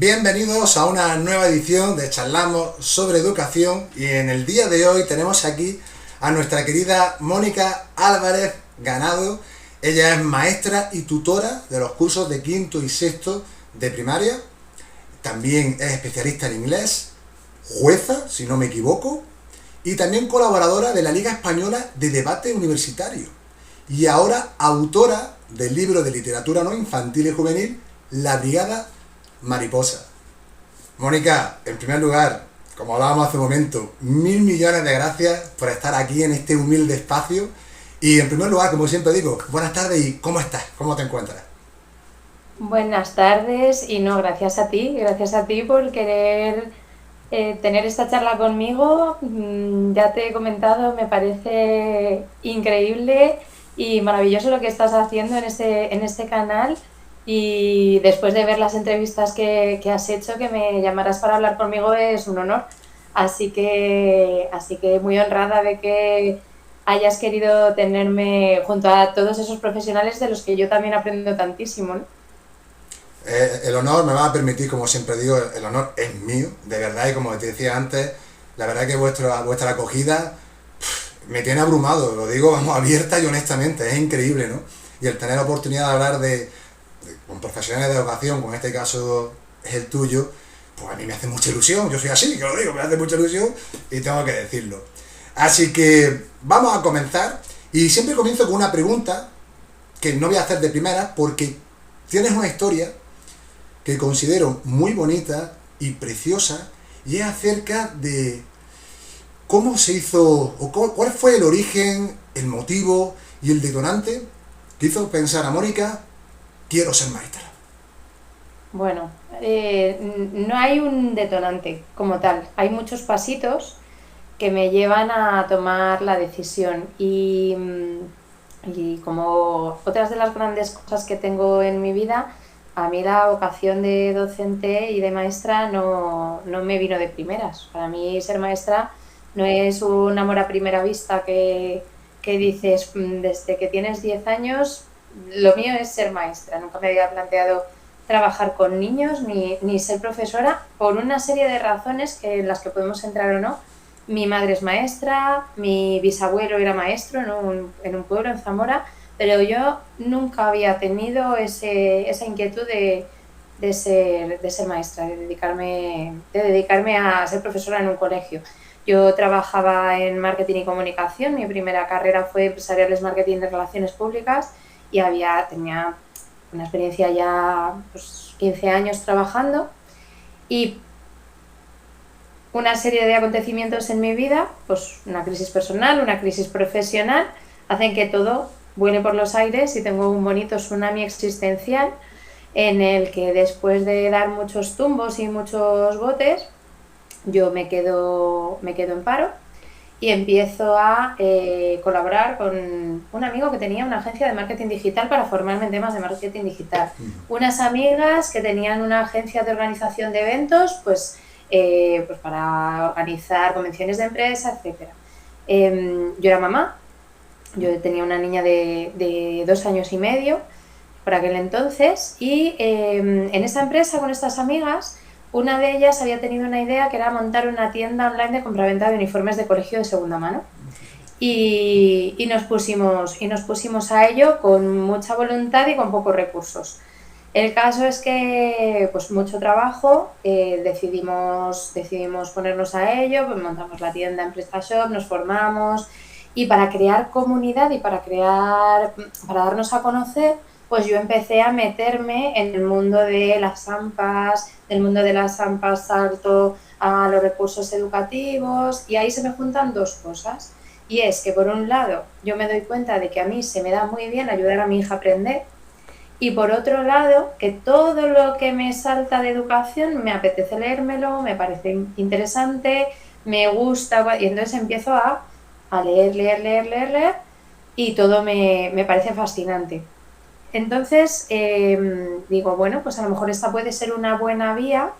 Bienvenidos a una nueva edición de Charlamos sobre Educación y en el día de hoy tenemos aquí a nuestra querida Mónica Álvarez Ganado. Ella es maestra y tutora de los cursos de quinto y sexto de primaria. También es especialista en inglés, jueza, si no me equivoco, y también colaboradora de la Liga Española de Debate Universitario. Y ahora autora del libro de literatura no infantil y juvenil, La Brigada Mariposa. Mónica, en primer lugar, como hablábamos hace un momento, 1000 millones de gracias por estar aquí en este humilde espacio. Y en primer lugar, como siempre digo, buenas tardes y ¿cómo estás? ¿Cómo te encuentras? Buenas tardes y no, gracias a ti por querer tener esta charla conmigo. Ya te he comentado, me parece increíble y maravilloso lo que estás haciendo en este canal y después de ver las entrevistas que has hecho, que me llamaras para hablar conmigo es un honor. Así que muy honrada de que hayas querido tenerme junto a todos esos profesionales de los que yo también aprendo tantísimo, ¿no? El honor me va a permitir, como siempre digo, el honor es mío, de verdad, y como te decía antes, la verdad que vuestra acogida me tiene abrumado, lo digo vamos abierta y honestamente, es increíble, ¿no? Y el tener la oportunidad de hablar con profesionales de educación, como en este caso es el tuyo, pues a mí me hace mucha ilusión, yo soy así, que lo digo, me hace mucha ilusión y tengo que decirlo. Así que vamos a comenzar y siempre comienzo con una pregunta que no voy a hacer de primera porque tienes una historia que considero muy bonita y preciosa y es acerca de cómo se hizo o cuál fue el origen, el motivo y el detonante que hizo pensar a Mónica, quiero ser maestra. Bueno, no hay un detonante como tal, hay muchos pasitos que me llevan a tomar la decisión y como otras de las grandes cosas que tengo en mi vida, a mí la vocación de docente y de maestra no me vino de primeras. Para mí ser maestra no es un amor a primera vista que dices desde que tienes 10 años, lo mío es ser maestra. Nunca me había planteado trabajar con niños ni ser profesora por una serie de razones en las que podemos entrar o no. Mi madre es maestra, mi bisabuelo era maestro en un pueblo, en Zamora, pero yo nunca había tenido esa inquietud de ser maestra, de dedicarme a ser profesora en un colegio. Yo trabajaba en marketing y comunicación, mi primera carrera fue empresariales, marketing de relaciones públicas y tenía una experiencia ya 15 años trabajando y una serie de acontecimientos en mi vida, pues una crisis personal, una crisis profesional, hacen que todo vuele por los aires y tengo un bonito tsunami existencial en el que después de dar muchos tumbos y muchos botes, yo me quedo en paro y empiezo a colaborar con un amigo que tenía una agencia de marketing digital para formarme en temas de marketing digital. Unas amigas que tenían una agencia de organización de eventos, pues para organizar convenciones de empresa, etc. Yo era mamá, yo tenía una niña de 2 años y medio por aquel entonces y en esa empresa con estas amigas, una de ellas había tenido una idea que era montar una tienda online de compraventa de uniformes de colegio de segunda mano y nos pusimos a ello con mucha voluntad y con pocos recursos. El caso es que, pues mucho trabajo, decidimos ponernos a ello, pues montamos la tienda en PrestaShop, nos formamos y para crear comunidad y para darnos a conocer, pues yo empecé a meterme en el mundo de las AMPAs, del mundo de las AMPAs salto a los recursos educativos y ahí se me juntan dos cosas. Y es que por un lado yo me doy cuenta de que a mí se me da muy bien ayudar a mi hija a aprender y por otro lado, que todo lo que me salta de educación me apetece leérmelo, me parece interesante, me gusta, y entonces empiezo a leer, y todo me parece fascinante. Entonces digo, bueno, pues a lo mejor esta puede ser una buena vía,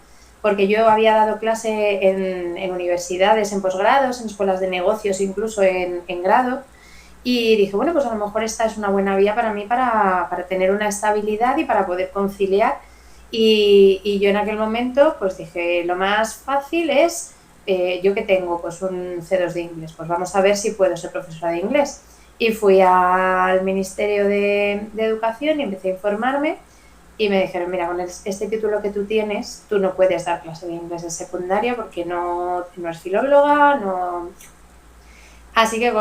porque yo había dado clase en universidades, en posgrados, en escuelas de negocios, incluso en grado, y dije, bueno, pues a lo mejor esta es una buena vía para mí para tener una estabilidad y para poder conciliar Y yo en aquel momento pues dije, lo más fácil es, yo que tengo pues un C2 de inglés, pues vamos a ver si puedo ser profesora de inglés. Y fui al Ministerio de Educación y empecé a informarme y me dijeron, mira, con este título que tú tienes, tú no puedes dar clase de inglés en secundaria porque no es filóloga, no... Así que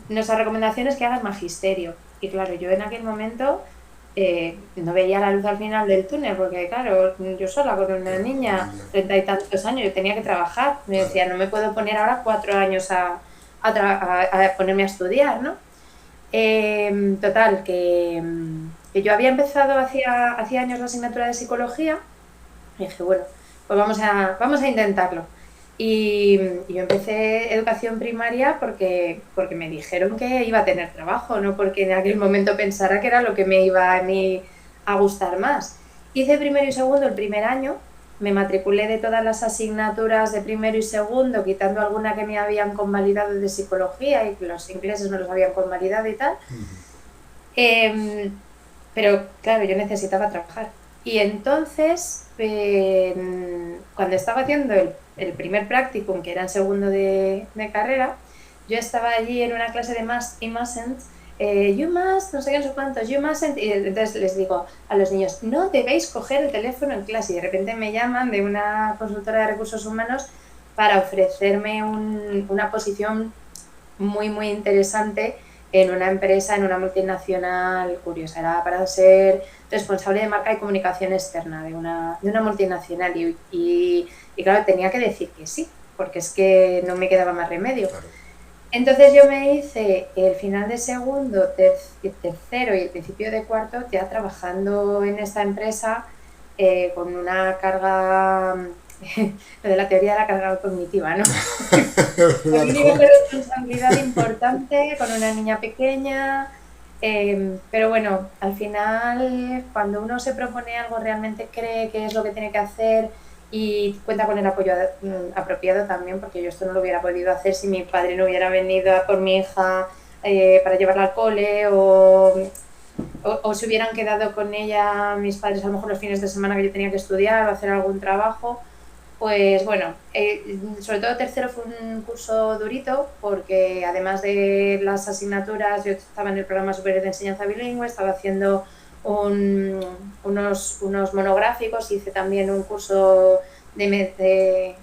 nuestra recomendación es que hagas magisterio. Y claro, yo en aquel momento no veía la luz al final del túnel, porque claro, yo sola con una niña, 30 y tantos años, yo tenía que trabajar. Me decía, no me puedo poner ahora 4 años a ponerme a estudiar, ¿no? Total, que yo había empezado hacía años la asignatura de psicología y dije, bueno, pues vamos a intentarlo. Y yo empecé educación primaria porque me dijeron que iba a tener trabajo, no porque en aquel momento pensara que era lo que me iba a mí a gustar más. Hice primero y segundo el primer año, me matriculé de todas las asignaturas de primero y segundo, quitando alguna que me habían convalidado de psicología y que los ingleses no los habían convalidado y tal. Pero claro, yo necesitaba trabajar. Y entonces, cuando estaba haciendo el primer practicum, que era en segundo de carrera, yo estaba allí en una clase de must y mustn't, you must, no sé qué, no sé cuántos, you mustn't, y entonces les digo a los niños, no debéis coger el teléfono en clase, y de repente me llaman de una consultora de recursos humanos para ofrecerme una posición muy, muy interesante en una empresa, en una multinacional curiosa. Era para ser responsable de marca y comunicación externa de una multinacional y claro, tenía que decir que sí, porque es que no me quedaba más remedio. Claro. Entonces yo me hice el final de segundo, tercero y el principio de cuarto ya trabajando en esta empresa con una carga... lo de la teoría de la carga cognitiva, ¿no? Con un nivel de responsabilidad importante, con una niña pequeña, pero bueno, al final cuando uno se propone algo realmente cree que es lo que tiene que hacer y cuenta con el apoyo apropiado también, porque yo esto no lo hubiera podido hacer si mi padre no hubiera venido a por mi hija para llevarla al cole o se hubieran quedado con ella mis padres a lo mejor los fines de semana que yo tenía que estudiar o hacer algún trabajo. Pues bueno, sobre todo tercero fue un curso durito porque además de las asignaturas, yo estaba en el programa superior de enseñanza bilingüe, estaba haciendo unos monográficos, hice también un curso de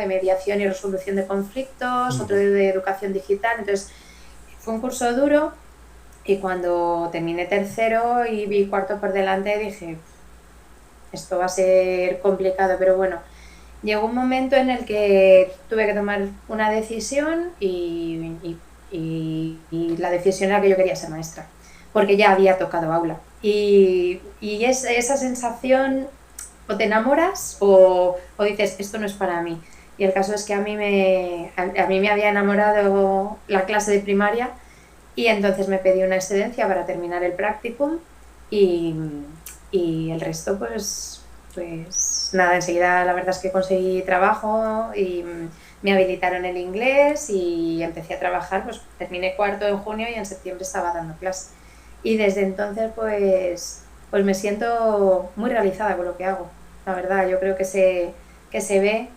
mediación y resolución de conflictos, otro de educación digital, entonces fue un curso duro y cuando terminé tercero y vi cuarto por delante dije, esto va a ser complicado, pero bueno. Llegó un momento en el que tuve que tomar una decisión y la decisión era que yo quería ser maestra, porque ya había tocado aula. Y esa sensación, o te enamoras o dices, esto no es para mí. Y el caso es que a mí me había enamorado la clase de primaria y entonces me pedí una excedencia para terminar el practicum y el resto pues nada, enseguida la verdad es que conseguí trabajo y me habilitaron el inglés y empecé a trabajar, pues terminé cuarto en junio y en septiembre estaba dando clase. Y desde entonces pues me siento muy realizada con lo que hago. La verdad, yo creo que se ve.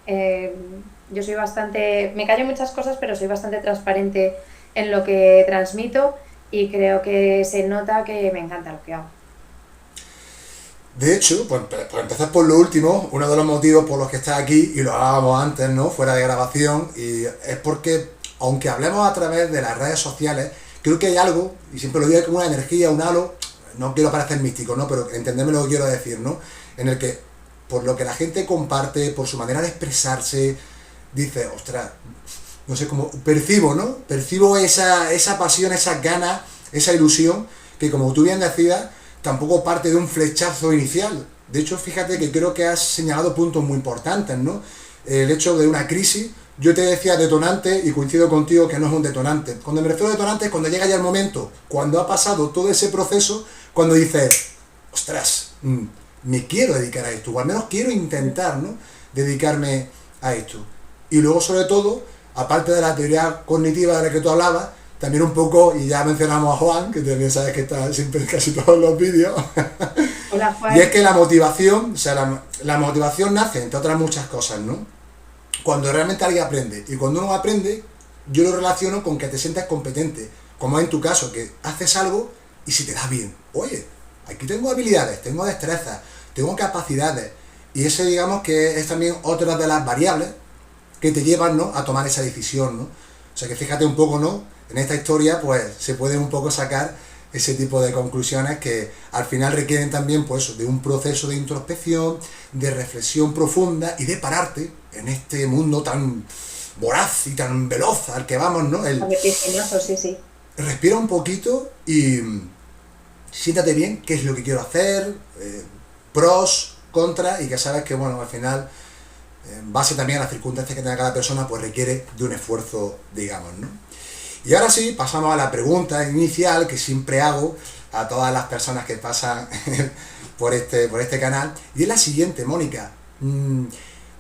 Yo soy bastante, me callo muchas cosas, pero soy bastante transparente en lo que transmito y creo que se nota que me encanta lo que hago. De hecho, por empezar por lo último, uno de los motivos por los que estás aquí, y lo hablábamos antes, ¿no?, fuera de grabación, y es porque, aunque hablemos a través de las redes sociales, creo que hay algo, y siempre lo digo como una energía, un halo, no quiero parecer místico, ¿no?, pero entendedme lo que quiero decir, ¿no?, en el que, por lo que la gente comparte, por su manera de expresarse, dice, ostras, no sé cómo, percibo esa pasión, esas ganas, esa ilusión, que como tú bien decías, tampoco parte de un flechazo inicial. De hecho, fíjate que creo que has señalado puntos muy importantes, ¿no? El hecho de una crisis, yo te decía detonante y coincido contigo que no es un detonante. Cuando me refiero a detonante es cuando llega ya el momento, cuando ha pasado todo ese proceso, cuando dices, ostras, me quiero dedicar a esto, o al menos quiero intentar, ¿no?, dedicarme a esto. Y luego, sobre todo, aparte de la teoría cognitiva de la que tú hablabas, también un poco, y ya mencionamos a Juan, que también sabes que está siempre en casi todos los vídeos, Hola, Y es Juan. que la motivación, o sea, la motivación nace, entre otras muchas cosas, ¿no? Cuando realmente alguien aprende. Y cuando uno aprende, yo lo relaciono con que te sientas competente. Como en tu caso, que haces algo y si te da bien. Oye, aquí tengo habilidades, tengo destrezas, tengo capacidades. Y eso digamos que es también otra de las variables que te llevan, ¿no?, a tomar esa decisión, ¿no? O sea que fíjate un poco, ¿no? En esta historia pues se puede un poco sacar ese tipo de conclusiones que al final requieren también pues de un proceso de introspección, de reflexión profunda y de pararte en este mundo tan voraz y tan veloz al que vamos, ¿no? Vertiginoso, sí, sí. Respira un poquito y siéntate bien, qué es lo que quiero hacer, pros, contras, y que sabes que, bueno, al final, en base también a las circunstancias que tenga cada persona, pues requiere de un esfuerzo, digamos, ¿no? Y ahora sí, pasamos a la pregunta inicial que siempre hago a todas las personas que pasan por este canal, y es la siguiente, Mónica.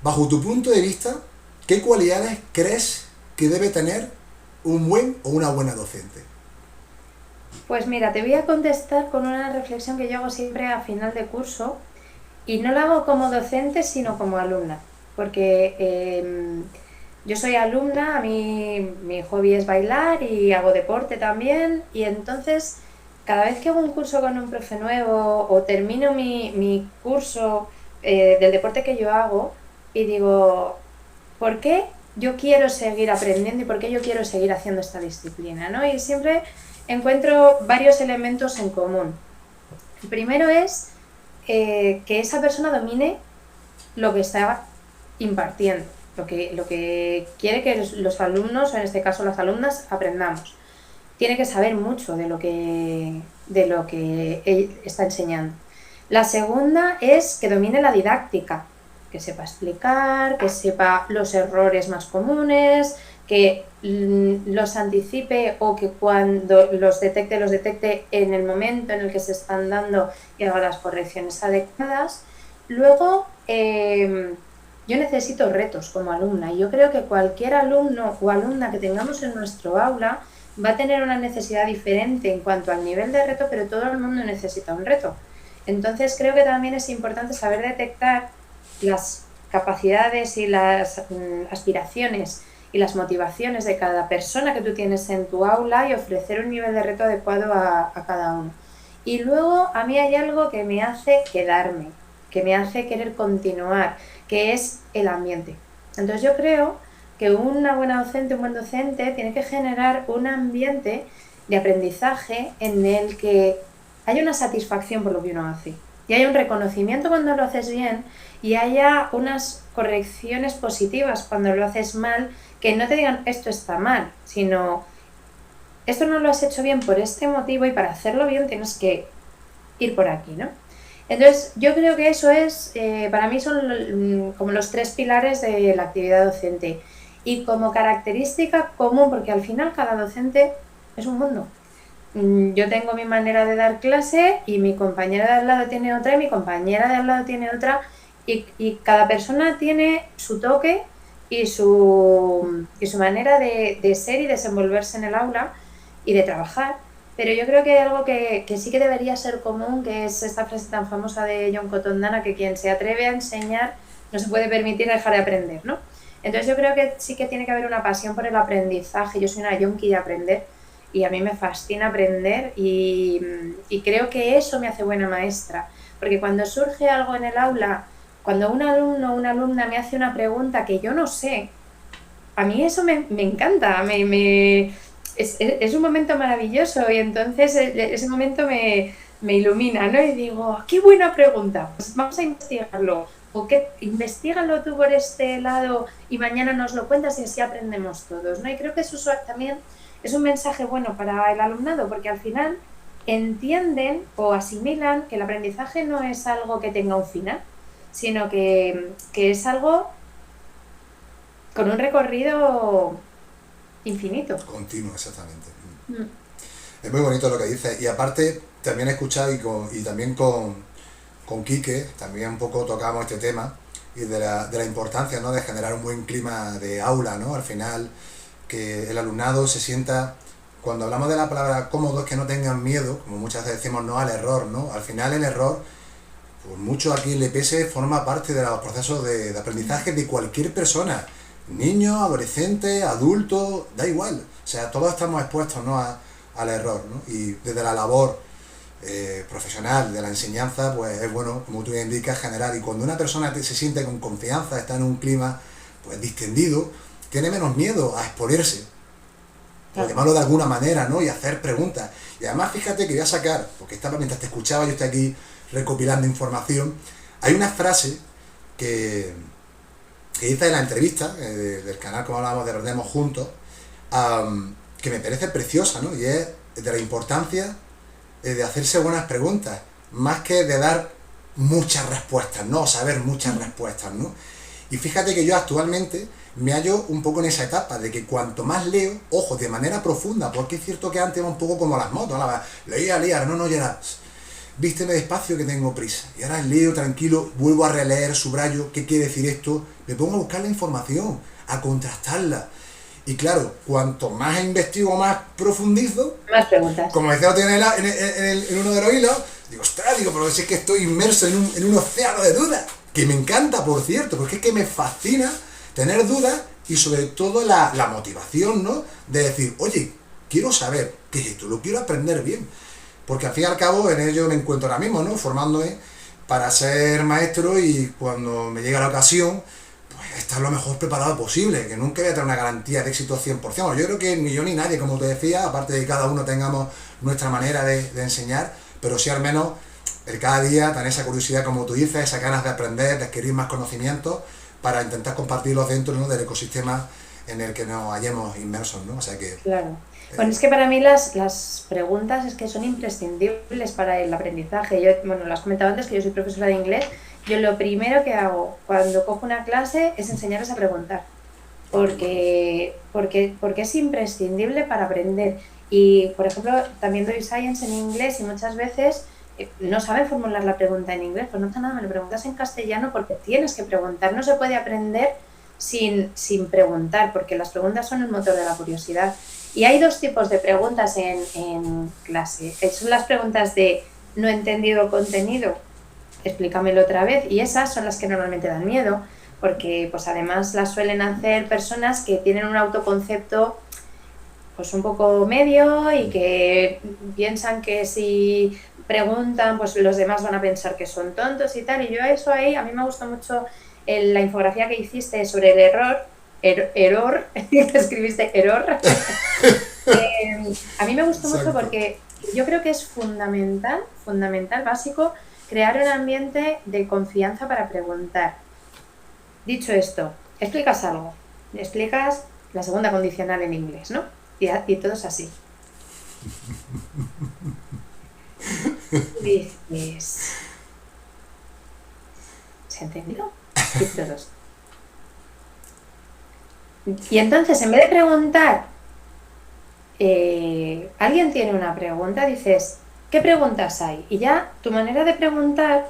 Bajo tu punto de vista, ¿qué cualidades crees que debe tener un buen o una buena docente? Pues mira, te voy a contestar con una reflexión que yo hago siempre a final de curso y no la hago como docente, sino como alumna, porque yo soy alumna, a mí mi hobby es bailar y hago deporte también y entonces cada vez que hago un curso con un profe nuevo o termino mi curso del deporte que yo hago y digo, ¿por qué yo quiero seguir aprendiendo y por qué yo quiero seguir haciendo esta disciplina? ¿No? Y siempre encuentro varios elementos en común. El primero es que esa persona domine lo que está impartiendo, lo que quiere que los alumnos, en este caso las alumnas, aprendamos. Tiene que saber mucho de lo que él está enseñando. La segunda es que domine la didáctica, que sepa explicar, que sepa los errores más comunes, que los anticipe o que cuando los detecte en el momento en el que se están dando y haga las correcciones adecuadas. Luego, yo necesito retos como alumna y yo creo que cualquier alumno o alumna que tengamos en nuestro aula va a tener una necesidad diferente en cuanto al nivel de reto, pero todo el mundo necesita un reto. Entonces creo que también es importante saber detectar las capacidades y las aspiraciones y las motivaciones de cada persona que tú tienes en tu aula y ofrecer un nivel de reto adecuado a cada uno. Y luego a mí hay algo que me hace quedarme, que me hace querer continuar, que es el ambiente. Entonces yo creo que una buena docente, un buen docente, tiene que generar un ambiente de aprendizaje en el que haya una satisfacción por lo que uno hace y haya un reconocimiento cuando lo haces bien y haya unas correcciones positivas cuando lo haces mal, que no te digan esto está mal, sino esto no lo has hecho bien por este motivo y para hacerlo bien tienes que ir por aquí, ¿no? Entonces, yo creo que eso es, para mí son como los tres pilares de la actividad docente. Y como característica común, porque al final cada docente es un mundo. Yo tengo mi manera de dar clase y mi compañera de al lado tiene otra y mi compañera de al lado tiene otra y cada persona tiene su toque y su manera de ser y desenvolverse en el aula y de trabajar. Pero yo creo que hay algo que sí que debería ser común, que es esta frase tan famosa de John Cotondana, que quien se atreve a enseñar no se puede permitir dejar de aprender, ¿no? Entonces yo creo que sí que tiene que haber una pasión por el aprendizaje. Yo soy una yonki de aprender y a mí me fascina aprender y creo que eso me hace buena maestra. Porque cuando surge algo en el aula, cuando un alumno o una alumna me hace una pregunta que yo no sé, a mí eso me encanta, es un momento maravilloso y entonces ese momento me ilumina, ¿no? Y digo, qué buena pregunta, pues vamos a investigarlo. O que investigalo tú por este lado y mañana nos lo cuentas y así aprendemos todos, ¿no? Y creo que eso también es un mensaje bueno para el alumnado, porque al final entienden o asimilan que el aprendizaje no es algo que tenga un final, sino que es algo con un recorrido infinito. Continuo, exactamente. Mm. Es muy bonito lo que dices. Y aparte, también he escuchado y también con Quique, también un poco tocamos este tema y de la importancia, ¿no?, de generar un buen clima de aula, ¿no? Al final, que el alumnado se sienta, cuando hablamos de la palabra cómodo, es que no tengan miedo, como muchas veces decimos, no al error, ¿no? Al final el error por mucho a quien le pese, forma parte de los procesos de aprendizaje de cualquier persona. Niño, adolescente, adulto, da igual. O sea, todos estamos expuestos, ¿no?, al error, ¿no? Y desde la labor profesional de la enseñanza, pues es bueno, como tú indicas, generar. Y cuando una persona se siente con confianza, está en un clima pues distendido, tiene menos miedo a exponerse, por llamarlo de alguna manera, ¿no?, y hacer preguntas. Y además, fíjate que voy a sacar, porque mientras te escuchaba, yo estoy aquí recopilando información, hay una frase que hice en la entrevista del canal, como hablábamos de Rendemos Juntos, que me parece preciosa, ¿no? Y es de la importancia de hacerse buenas preguntas, más que de dar muchas respuestas, ¿no? Saber muchas respuestas, ¿no? Y fíjate que yo actualmente me hallo un poco en esa etapa de que cuanto más leo, ojo, de manera profunda, porque es cierto que antes era un poco como las motos, leía, no, ya era, vísteme despacio que tengo prisa. Y ahora leo tranquilo, vuelvo a releer, subrayo, ¿qué quiere decir esto? Me pongo a buscar la información, a contrastarla. Y claro, cuanto más investigo, más profundizo, más preguntas. Como decía en uno de los hilos, digo, ostras, pero si es que estoy inmerso en un océano de dudas, que me encanta, por cierto, porque es que me fascina tener dudas y sobre todo la motivación, ¿no? De decir, oye, quiero saber qué es esto, lo quiero aprender bien. Porque al fin y al cabo en ello me encuentro ahora mismo, ¿no? Formándome para ser maestro y cuando me llega la ocasión, pues estar lo mejor preparado posible, que nunca voy a tener una garantía de éxito 100%. Bueno, yo creo que ni yo ni nadie, como te decía, aparte de que cada uno tengamos nuestra manera de enseñar, pero sí al menos el cada día tener esa curiosidad, como tú dices, esas ganas de aprender, de adquirir más conocimientos para intentar compartirlos dentro, ¿no?, del ecosistema en el que nos hallemos inmersos, ¿no? O sea que... Claro. Bueno, es que para mí las preguntas es que son imprescindibles para el aprendizaje. Yo, bueno, lo has comentado antes, que yo soy profesora de inglés. Yo lo primero que hago cuando cojo una clase es enseñarles a preguntar. Porque es imprescindible para aprender. Y, por ejemplo, también doy science en inglés y muchas veces no saben formular la pregunta en inglés. Pues no pasa nada, me lo preguntas en castellano porque tienes que preguntar. No se puede aprender sin preguntar, porque las preguntas son el motor de la curiosidad. Y hay dos tipos de preguntas en clase. Son las preguntas de no he entendido el contenido, explícamelo otra vez, y esas son las que normalmente dan miedo, porque pues además las suelen hacer personas que tienen un autoconcepto pues un poco medio y que piensan que si preguntan pues los demás van a pensar que son tontos y tal. Y yo eso ahí, a mí me gustó mucho la infografía que hiciste sobre el error, escribiste error. A mí me gustó mucho porque yo creo que es fundamental, básico, crear un ambiente de confianza para preguntar. Dicho esto, explicas algo, explicas la segunda condicional en inglés, ¿no? Y todo es así. Dices, ¿se ha entendido? Y todos. Y entonces, en vez de preguntar, alguien tiene una pregunta, dices, ¿qué preguntas hay? Y ya tu manera de preguntar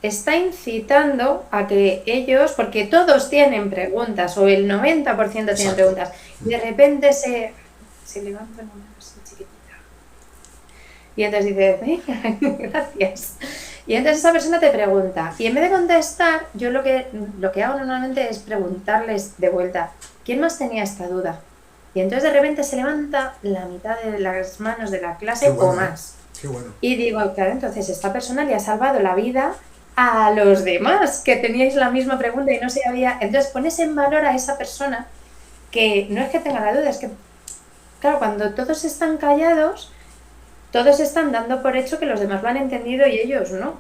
está incitando a que ellos, porque todos tienen preguntas, o el 90% tienen preguntas, y de repente se levanta una mano así chiquitita. Y entonces dices, gracias. Y entonces esa persona te pregunta, y en vez de contestar, yo lo que hago normalmente es preguntarles de vuelta, ¿quién más tenía esta duda? Y entonces de repente se levanta la mitad de las manos de la clase o más. Qué bueno. Y digo, claro, entonces esta persona le ha salvado la vida a los demás que teníais la misma pregunta y no se había... Entonces pones en valor a esa persona que no es que tenga la duda, es que, claro, cuando todos están callados, todos están dando por hecho que los demás lo han entendido y ellos no.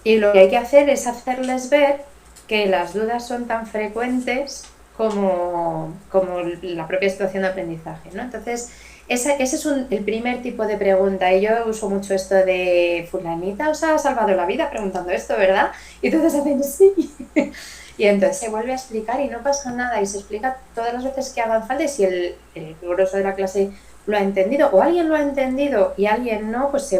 Y lo que hay que hacer es hacerles ver que las dudas son tan frecuentes como la propia situación de aprendizaje, ¿no? Entonces, ese es el primer tipo de pregunta. Y yo uso mucho esto de fulanita os ha salvado la vida preguntando esto, ¿verdad? Y entonces hacen sí. Y entonces se vuelve a explicar y no pasa nada y se explica todas las veces que hagan falta y si el grueso de la clase lo ha entendido o alguien lo ha entendido y alguien no, pues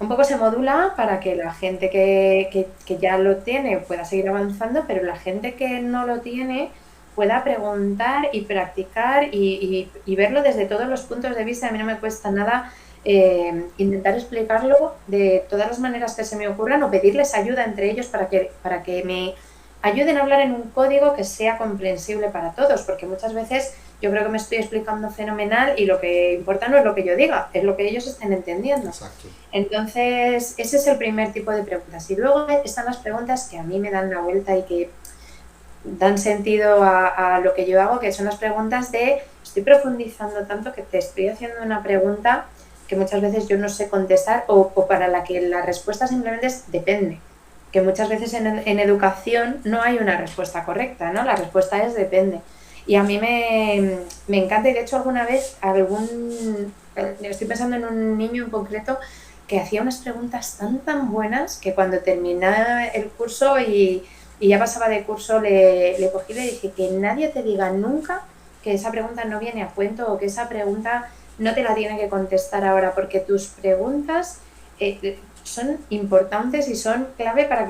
un poco se modula para que la gente que ya lo tiene pueda seguir avanzando, pero la gente que no lo tiene pueda preguntar y practicar y verlo desde todos los puntos de vista. A mí no me cuesta nada intentar explicarlo de todas las maneras que se me ocurran o pedirles ayuda entre ellos para que me ayuden a hablar en un código que sea comprensible para todos, porque muchas veces yo creo que me estoy explicando fenomenal y lo que importa no es lo que yo diga, es lo que ellos estén entendiendo. Exacto. Entonces, ese es el primer tipo de preguntas. Y luego están las preguntas que a mí me dan la vuelta y que dan sentido a lo que yo hago, que son las preguntas de estoy profundizando tanto que te estoy haciendo una pregunta que muchas veces yo no sé contestar o para la que la respuesta simplemente es depende. Que muchas veces en educación no hay una respuesta correcta, ¿no? La respuesta es depende. Y a mí me encanta, y de hecho alguna vez estoy pensando en un niño en concreto que hacía unas preguntas tan buenas que cuando terminaba el curso y ya pasaba de curso le cogí y le dije que nadie te diga nunca que esa pregunta no viene a cuento o que esa pregunta no te la tiene que contestar ahora, porque tus preguntas son importantes y son clave para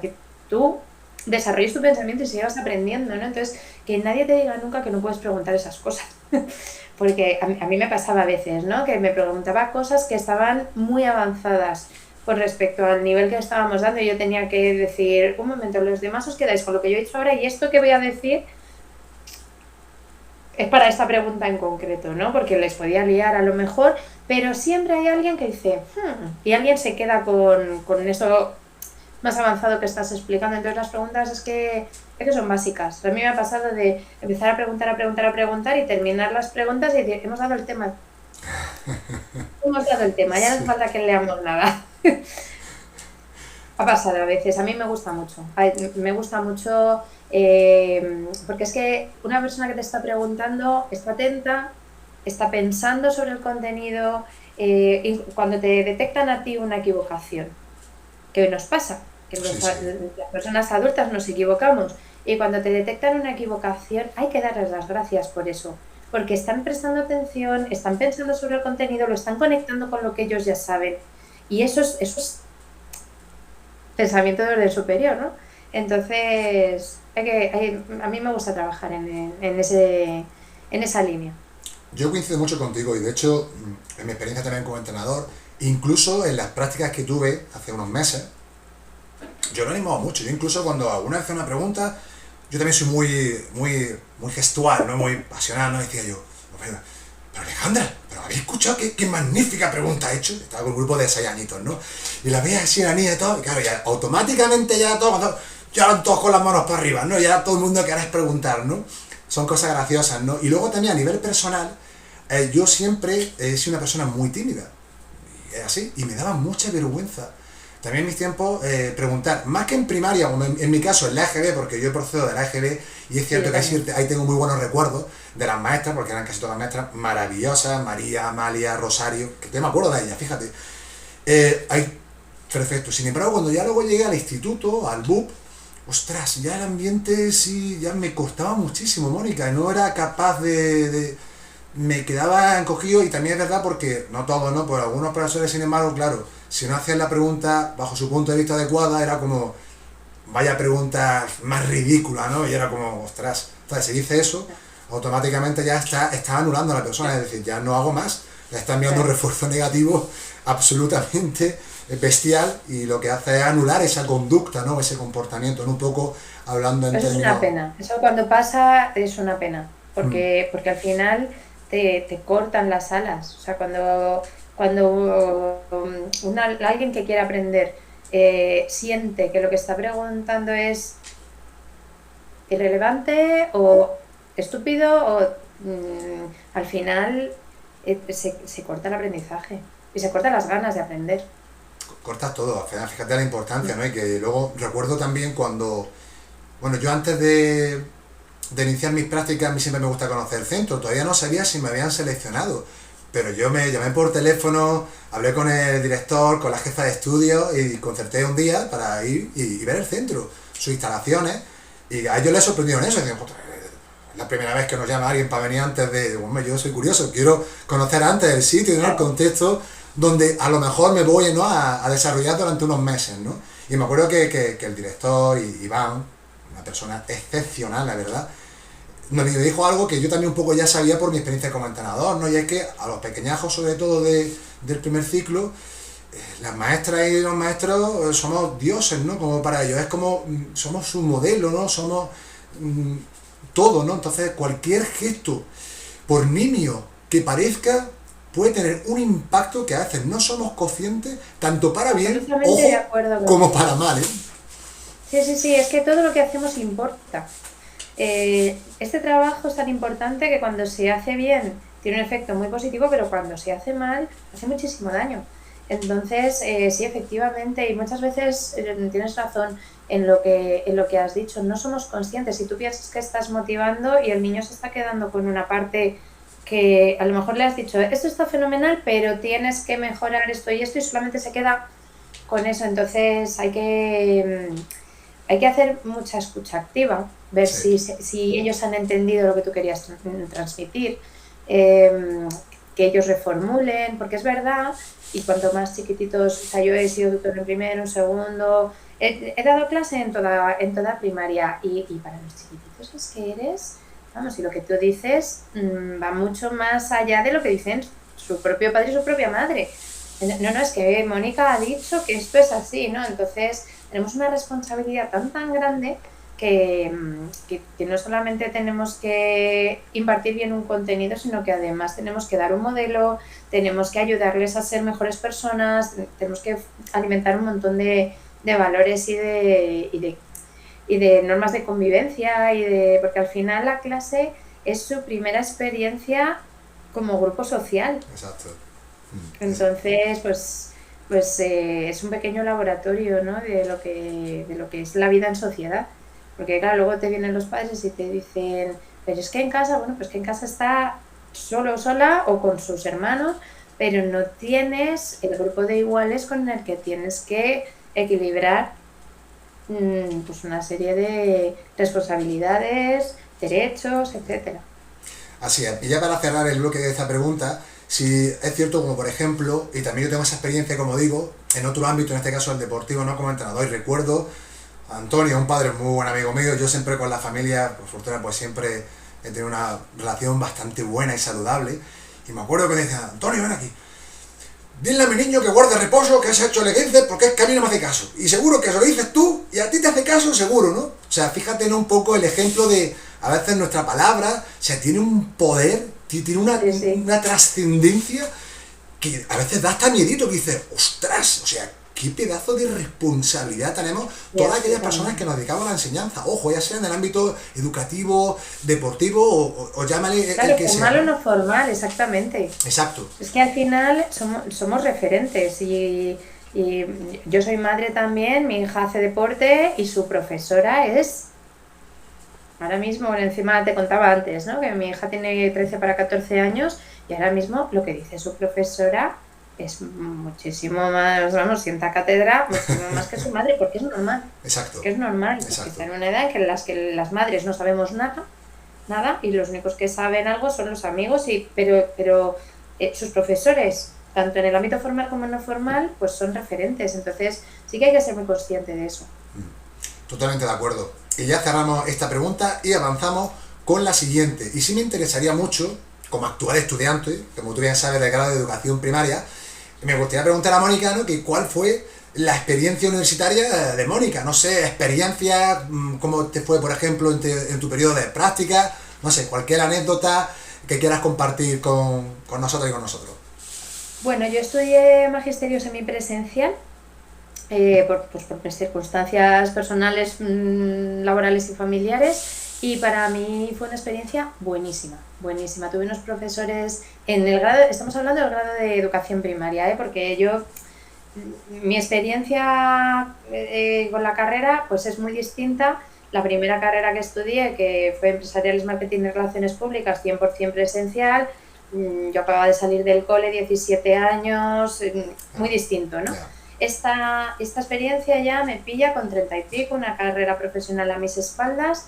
que tú desarrolles tu pensamiento y sigas aprendiendo, ¿no? Entonces, que nadie te diga nunca que no puedes preguntar esas cosas. Porque a mí me pasaba a veces, ¿no? Que me preguntaba cosas que estaban muy avanzadas con respecto al nivel que estábamos dando y yo tenía que decir, un momento, los demás os quedáis con lo que yo he dicho ahora y esto que voy a decir es para esta pregunta en concreto, ¿no? Porque les podía liar a lo mejor, pero siempre hay alguien que dice, y alguien se queda con eso más avanzado que estás explicando. Entonces las preguntas es que son básicas. A mí me ha pasado de empezar a preguntar y terminar las preguntas y decir, hemos dado el tema. Hemos dado el tema, ya no hace falta que leamos nada. Ha pasado a veces, a mí me gusta mucho. Me gusta mucho porque es que una persona que te está preguntando está atenta, está pensando sobre el contenido y cuando te detectan a ti una equivocación, que nos pasa, que las personas adultas nos equivocamos y cuando te detectan una equivocación hay que darles las gracias por eso, porque están prestando atención, están pensando sobre el contenido, lo están conectando con lo que ellos ya saben y eso es pensamiento de orden superior, ¿no? Entonces, a mí me gusta trabajar en esa línea. Yo coincido mucho contigo y de hecho, en mi experiencia también como entrenador, incluso en las prácticas que tuve hace unos meses, yo lo he animado mucho. Yo incluso cuando alguna vez hace una pregunta, yo también soy muy gestual, ¿no? Muy pasional, ¿no? Decía yo, pero Alejandra, ¿pero habéis escuchado qué magnífica pregunta ha hecho? Estaba con un grupo de 6 añitos, ¿no? Y la veía así la niña y todo, y claro, ya automáticamente ya todos con las manos para arriba, ¿no? Ya todo el mundo querés preguntar, ¿no? Son cosas graciosas, ¿no? Y luego también a nivel personal, yo siempre he sido una persona muy tímida, y es así, y me daba mucha vergüenza. También en mis tiempos, preguntar, más que en primaria, como en mi caso en la EGB, porque yo procedo de la EGB, y es cierto que ahí tengo muy buenos recuerdos de las maestras, porque eran casi todas maestras maravillosas, María, Amalia, Rosario, que te me acuerdo de ellas, fíjate. Perfecto. Sin embargo, cuando ya luego llegué al instituto, al BUP, ostras, ya el ambiente sí, ya me costaba muchísimo, Mónica, y no era capaz me quedaba encogido, y también es verdad porque, no todos, ¿no? Por algunos profesores, sin embargo, claro, si no hacían la pregunta bajo su punto de vista adecuada, era como, vaya pregunta más ridícula, ¿no? Y era como, ostras, entonces si dice eso, automáticamente ya está anulando a la persona, es decir, ya no hago más, le está enviando un refuerzo negativo absolutamente bestial y lo que hace es anular esa conducta, ¿no? Ese comportamiento, ¿no? Un poco hablando en términos... Es una pena, eso cuando pasa es una pena, porque al final te cortan las alas, o sea, cuando alguien que quiere aprender siente que lo que está preguntando es irrelevante o estúpido o al final se corta el aprendizaje y se cortan las ganas de aprender. Cortas todo, fíjate la importancia, ¿no? Y que luego recuerdo también cuando, bueno, yo antes de iniciar mis prácticas, a mí siempre me gusta conocer el centro, todavía no sabía si me habían seleccionado, pero yo me llamé por teléfono, hablé con el director, con la jefa de estudio y concerté un día para ir y ver el centro, sus instalaciones, y a ellos les sorprendieron eso, decían, es la primera vez que nos llama alguien para venir antes de, hombre, yo soy curioso, quiero conocer antes el sitio, ¿no? El contexto donde a lo mejor me voy, ¿no? a desarrollar durante unos meses, ¿no? Y me acuerdo que el director, Iván, una persona excepcional, la verdad, me dijo algo que yo también un poco ya sabía por mi experiencia como entrenador, ¿no? Y es que a los pequeñajos, sobre todo del primer ciclo, las maestras y los maestros somos dioses, ¿no? Como para ellos, es como, somos su modelo, ¿no? Somos todo, ¿no? Entonces, cualquier gesto, por nimio que parezca, puede tener un impacto que a veces no somos conscientes, tanto para bien, Absolutamente ojo, de acuerdo como contigo. para mal, ¿eh? Sí, sí, sí, es que todo lo que hacemos importa. Este trabajo es tan importante que cuando se hace bien tiene un efecto muy positivo, pero cuando se hace mal hace muchísimo daño. Entonces, sí, efectivamente, y muchas veces tienes razón en lo que has dicho, no somos conscientes. Si tú piensas que estás motivando y el niño se está quedando con una parte que a lo mejor le has dicho, esto está fenomenal, pero tienes que mejorar esto y solamente se queda con eso. Entonces, hay que hacer mucha escucha activa, ver Sí, si ellos han entendido lo que tú querías transmitir, eh, que ellos reformulen, porque es verdad, y cuanto más chiquititos, o sea, yo he sido tutor en primero, en segundo, he dado clase en toda primaria y para los chiquititos es que eres, vamos, y lo que tú dices va mucho más allá de lo que dicen su propio padre y su propia madre. No, no, es que Mónica ha dicho que esto es así, ¿no? Entonces tenemos una responsabilidad tan grande que no solamente tenemos que impartir bien un contenido, sino que además tenemos que dar un modelo, tenemos que ayudarles a ser mejores personas, tenemos que alimentar un montón de valores y de normas de convivencia, porque al final la clase es su primera experiencia como grupo social. exacto. Entonces, es un pequeño laboratorio, ¿no? De lo que es la vida en sociedad. Porque claro, luego te vienen los padres y te dicen, pero es que en casa, bueno, pues que en casa está solo o sola o con sus hermanos, pero no tienes el grupo de iguales con el que tienes que equilibrar pues una serie de responsabilidades, derechos, etcétera. Así es. Y ya para cerrar el bloque de esta pregunta, si es cierto, como por ejemplo, y también yo tengo esa experiencia, como digo, en otro ámbito, en este caso el deportivo, no como entrenador, y recuerdo a Antonio, un padre muy buen amigo mío, yo siempre con la familia, por fortuna, pues siempre he tenido una relación bastante buena y saludable, y me acuerdo que le decía, Antonio, ven aquí, dile a mi niño que guarde reposo, que se ha hecho el 15, porque es que a mí no me hace caso. Y seguro que se lo dices tú y a ti te hace caso, seguro, ¿no? O sea, fíjate en un poco el ejemplo de, a veces nuestra palabra, o sea, tiene un poder, tiene Sí, sí. una trascendencia que a veces da hasta miedito, que dices, ostras, o sea, qué pedazo de responsabilidad tenemos Sí, todas aquellas personas absolutamente. que nos dedicamos a la enseñanza. Ojo, ya sea en el ámbito educativo, deportivo o llámale el Claro, que sea, formal o ¿no? no formal, exactamente. Exacto, Es que al final somos referentes y yo soy madre también, mi hija hace deporte y su profesora es, ahora mismo, bueno, encima te contaba antes, ¿no? Que mi hija tiene 13 para 14 años y ahora mismo lo que dice su profesora es muchísimo más, vamos, sienta cátedra, muchísimo más que su madre, porque es normal. Es exacto, que es normal, porque exacto. está en una edad en que las madres no sabemos nada, y los únicos que saben algo son los amigos, pero sus profesores, tanto en el ámbito formal como en no formal, pues son referentes. Entonces, sí que hay que ser muy consciente de eso. Totalmente de acuerdo. Y ya cerramos esta pregunta y avanzamos con la siguiente. Y sí me interesaría mucho, como actual estudiante, como tú bien sabes, del grado de educación primaria, me gustaría preguntar a Mónica, ¿no? Que cuál fue la experiencia universitaria de Mónica. No sé, experiencia, cómo te fue, por ejemplo, en tu periodo de práctica, no sé, cualquier anécdota que quieras compartir con nosotros y con nosotros. Bueno, yo estudié magisterio semipresencial por mis circunstancias personales, laborales y familiares. Y para mí fue una experiencia buenísima, buenísima. Tuve unos profesores en el grado, estamos hablando del grado de educación primaria, porque mi experiencia con la carrera pues es muy distinta. La primera carrera que estudié, que fue Empresariales, Marketing y Relaciones Públicas, 100% presencial, yo acababa de salir del cole, 17 años, muy distinto, ¿no? Ya. Esta experiencia ya me pilla con 30 y pico, una carrera profesional a mis espaldas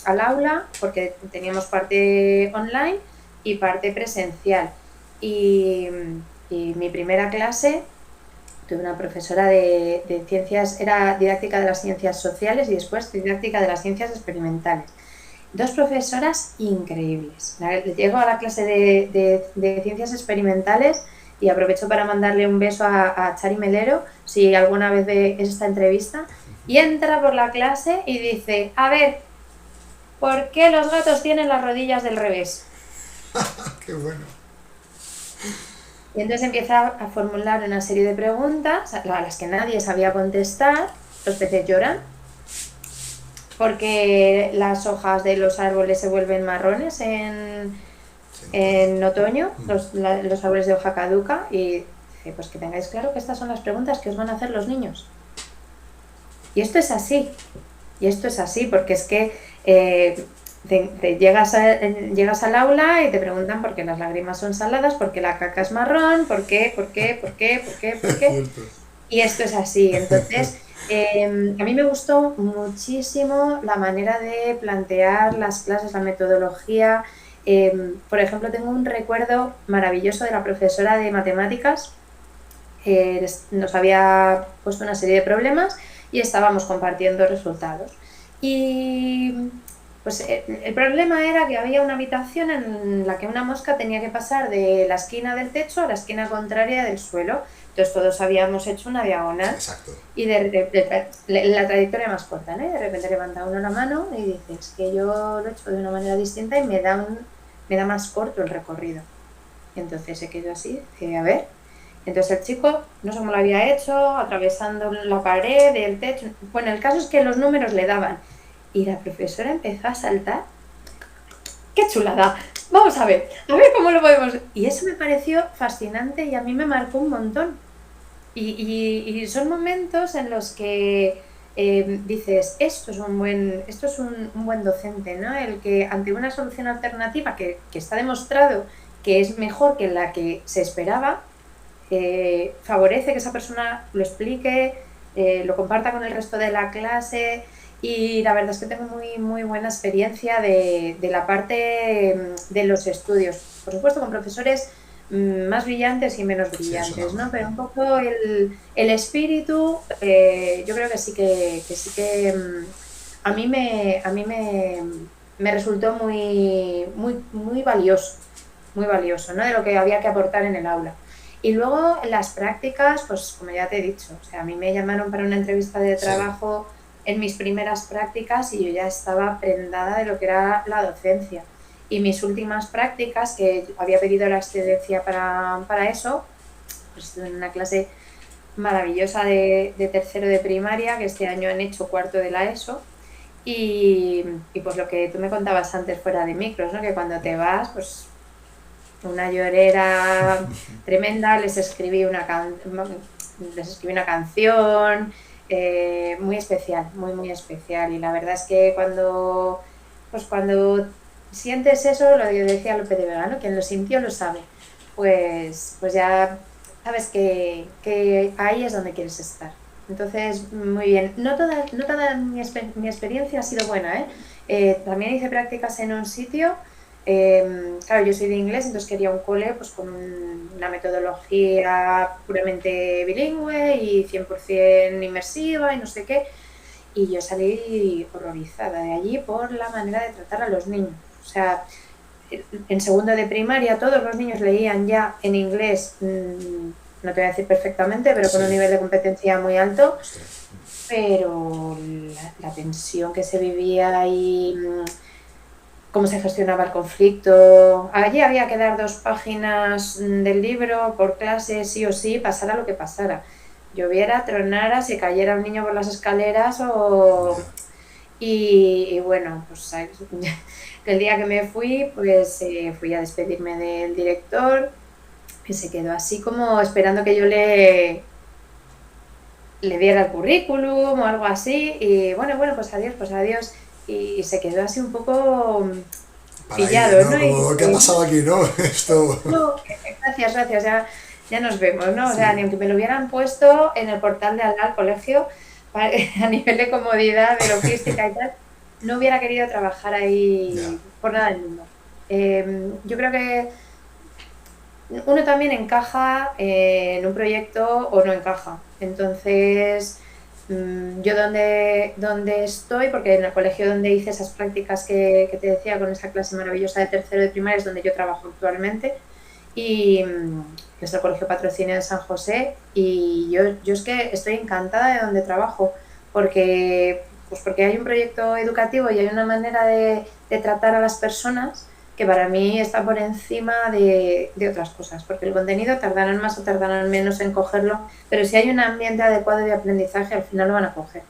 al aula porque teníamos parte online y parte presencial. Y, y mi primera clase tuve una profesora de ciencias, era didáctica de las ciencias sociales y después didáctica de las ciencias experimentales. Dos profesoras increíbles. Llego a la clase de ciencias experimentales y aprovecho para mandarle un beso a Chari Melero, si alguna vez ve esta entrevista, y entra por la clase y dice, a ver, ¿por qué los gatos tienen las rodillas del revés? Qué bueno. Y entonces empieza a formular una serie de preguntas a las que nadie sabía contestar. Los peces lloran porque las hojas de los árboles se vuelven marrones en otoño, los árboles de hoja caduca. Y dice, pues que tengáis claro que estas son las preguntas que os van a hacer los niños. Y esto es así. Y esto es así porque es que llegas al aula y te preguntan por qué las lágrimas son saladas, por qué la caca es marrón, por qué. Y esto es así. Entonces, a mí me gustó muchísimo la manera de plantear las clases, la metodología. Por ejemplo, tengo un recuerdo maravilloso de la profesora de matemáticas. Nos había puesto una serie de problemas y estábamos compartiendo resultados. Y pues el problema era que había una habitación en la que una mosca tenía que pasar de la esquina del techo a la esquina contraria del suelo. Entonces todos habíamos hecho una diagonal. Exacto. Y la trayectoria más corta, ¿no? De repente levanta uno la mano y dice, es que yo lo he hecho de una manera distinta y me da más corto el recorrido. Y entonces se quedó así, dice, a ver. Entonces el chico, no sé cómo lo había hecho, atravesando la pared, el techo. Bueno, el caso es que los números le daban. Y la profesora empezó a saltar. ¡Qué chulada! Vamos a ver cómo lo podemos. Y eso me pareció fascinante y a mí me marcó un montón. Y son momentos en los que dices, esto es un buen docente, ¿no? El que ante una solución alternativa que está demostrado que es mejor que la que se esperaba, favorece que esa persona lo explique, lo comparta con el resto de la clase. Y la verdad es que tengo muy, muy buena experiencia de la parte de los estudios. Por supuesto, con profesores más brillantes y menos brillantes, ¿no? Pero un poco el espíritu, yo creo que sí que a mí me resultó muy, muy, muy valioso, ¿no? De lo que había que aportar en el aula. Y luego las prácticas, pues como ya te he dicho, o sea, a mí me llamaron para una entrevista de trabajo en mis primeras prácticas y yo ya estaba prendada de lo que era la docencia. Y mis últimas prácticas, que había pedido la excedencia para eso, pues estuve en una clase maravillosa de tercero de primaria, que este año han hecho cuarto de la ESO. Y pues lo que tú me contabas antes fuera de micros, ¿no? Que cuando te vas, pues una llorera tremenda, les escribí una canción muy especial, muy, muy especial. Y la verdad es que cuando sientes eso, lo que decía Lope de Vega, ¿no? Quien lo sintió lo sabe. Pues ya sabes que ahí es donde quieres estar. Entonces, muy bien. No toda mi experiencia ha sido buena, ¿eh? También hice prácticas en un sitio. Claro, yo soy de inglés, entonces quería un cole pues con una metodología puramente bilingüe y 100% inmersiva y no sé qué. Y yo salí horrorizada de allí por la manera de tratar a los niños. O sea, en segundo de primaria todos los niños leían ya en inglés, no te voy a decir perfectamente, pero con un nivel de competencia muy alto. Pero la tensión que se vivía y cómo se gestionaba el conflicto. Allí había que dar 2 páginas del libro por clase, sí o sí, pasara lo que pasara. Lloviera, tronara, se cayera un niño por las escaleras y bueno, pues el día que me fui, pues fui a despedirme del director, que se quedó así como esperando que yo le diera el currículum o algo así, y bueno, pues adiós. Y se quedó así un poco pillado, ¿no? Como, ¿qué ha pasado aquí, no? Esto... No, gracias, ya nos vemos, ¿no? O sea, ni aunque me lo hubieran puesto en el portal de al lado al colegio, a nivel de comodidad, de logística y tal, no hubiera querido trabajar ahí por nada del mundo. Yo creo que uno también encaja en un proyecto o no encaja. Entonces, yo donde estoy, porque en el colegio donde hice esas prácticas que te decía, con esa clase maravillosa de tercero de primaria, es donde yo trabajo actualmente, y es el Colegio Patrocinio de San José, y yo es que estoy encantada de donde trabajo, porque hay un proyecto educativo y hay una manera de tratar a las personas que para mí está por encima de otras cosas, porque el contenido tardarán más o tardarán menos en cogerlo, pero si hay un ambiente adecuado de aprendizaje, al final lo van a coger.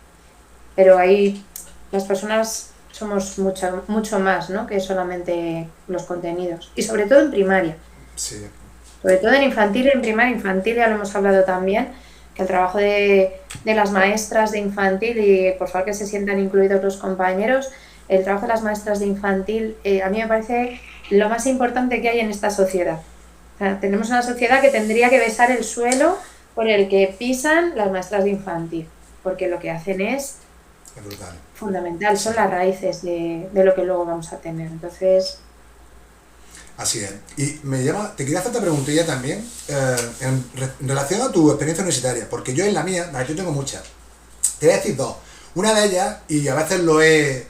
Pero ahí las personas somos mucho más, ¿no?, que solamente los contenidos, y sobre todo en primaria. Sí. Sobre todo en infantil y en primaria. Infantil ya lo hemos hablado también, que el trabajo de las maestras de infantil, y por favor que se sientan incluidos los compañeros, el trabajo de las maestras de infantil a mí me parece lo más importante que hay en esta sociedad. O sea, tenemos una sociedad que tendría que besar el suelo por el que pisan las maestras de infantil, porque lo que hacen es brutal. Fundamental, son las raíces de lo que luego vamos a tener. Entonces... Así es. Y te quería hacer esta preguntilla también, en relación a tu experiencia universitaria, porque yo en la mía, yo tengo muchas. Te voy a decir dos. Una de ellas, y a veces lo he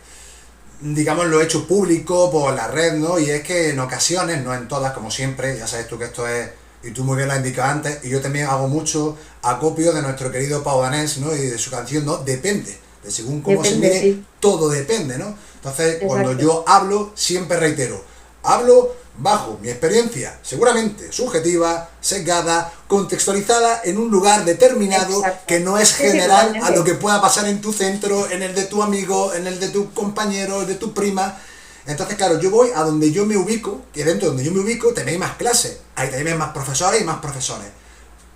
hecho público por la red, ¿no? Y es que en ocasiones, no en todas, como siempre, ya sabes tú que esto es, y tú muy bien lo has indicado antes, y yo también hago mucho acopio de nuestro querido Pau Danés, ¿no? Y de su canción, ¿no? Depende. De según cómo Depende, se mire, sí. todo depende, ¿no? Entonces, Exacto. cuando yo hablo, siempre reitero, hablo bajo mi experiencia, seguramente subjetiva, sesgada, contextualizada en un lugar determinado. Exacto. Que no es general a lo que pueda pasar en tu centro, en el de tu amigo, en el de tu compañero, de tu prima. Entonces, claro, yo voy a donde yo me ubico, que dentro de donde yo me ubico también hay más clases, hay también más profesores y más profesores.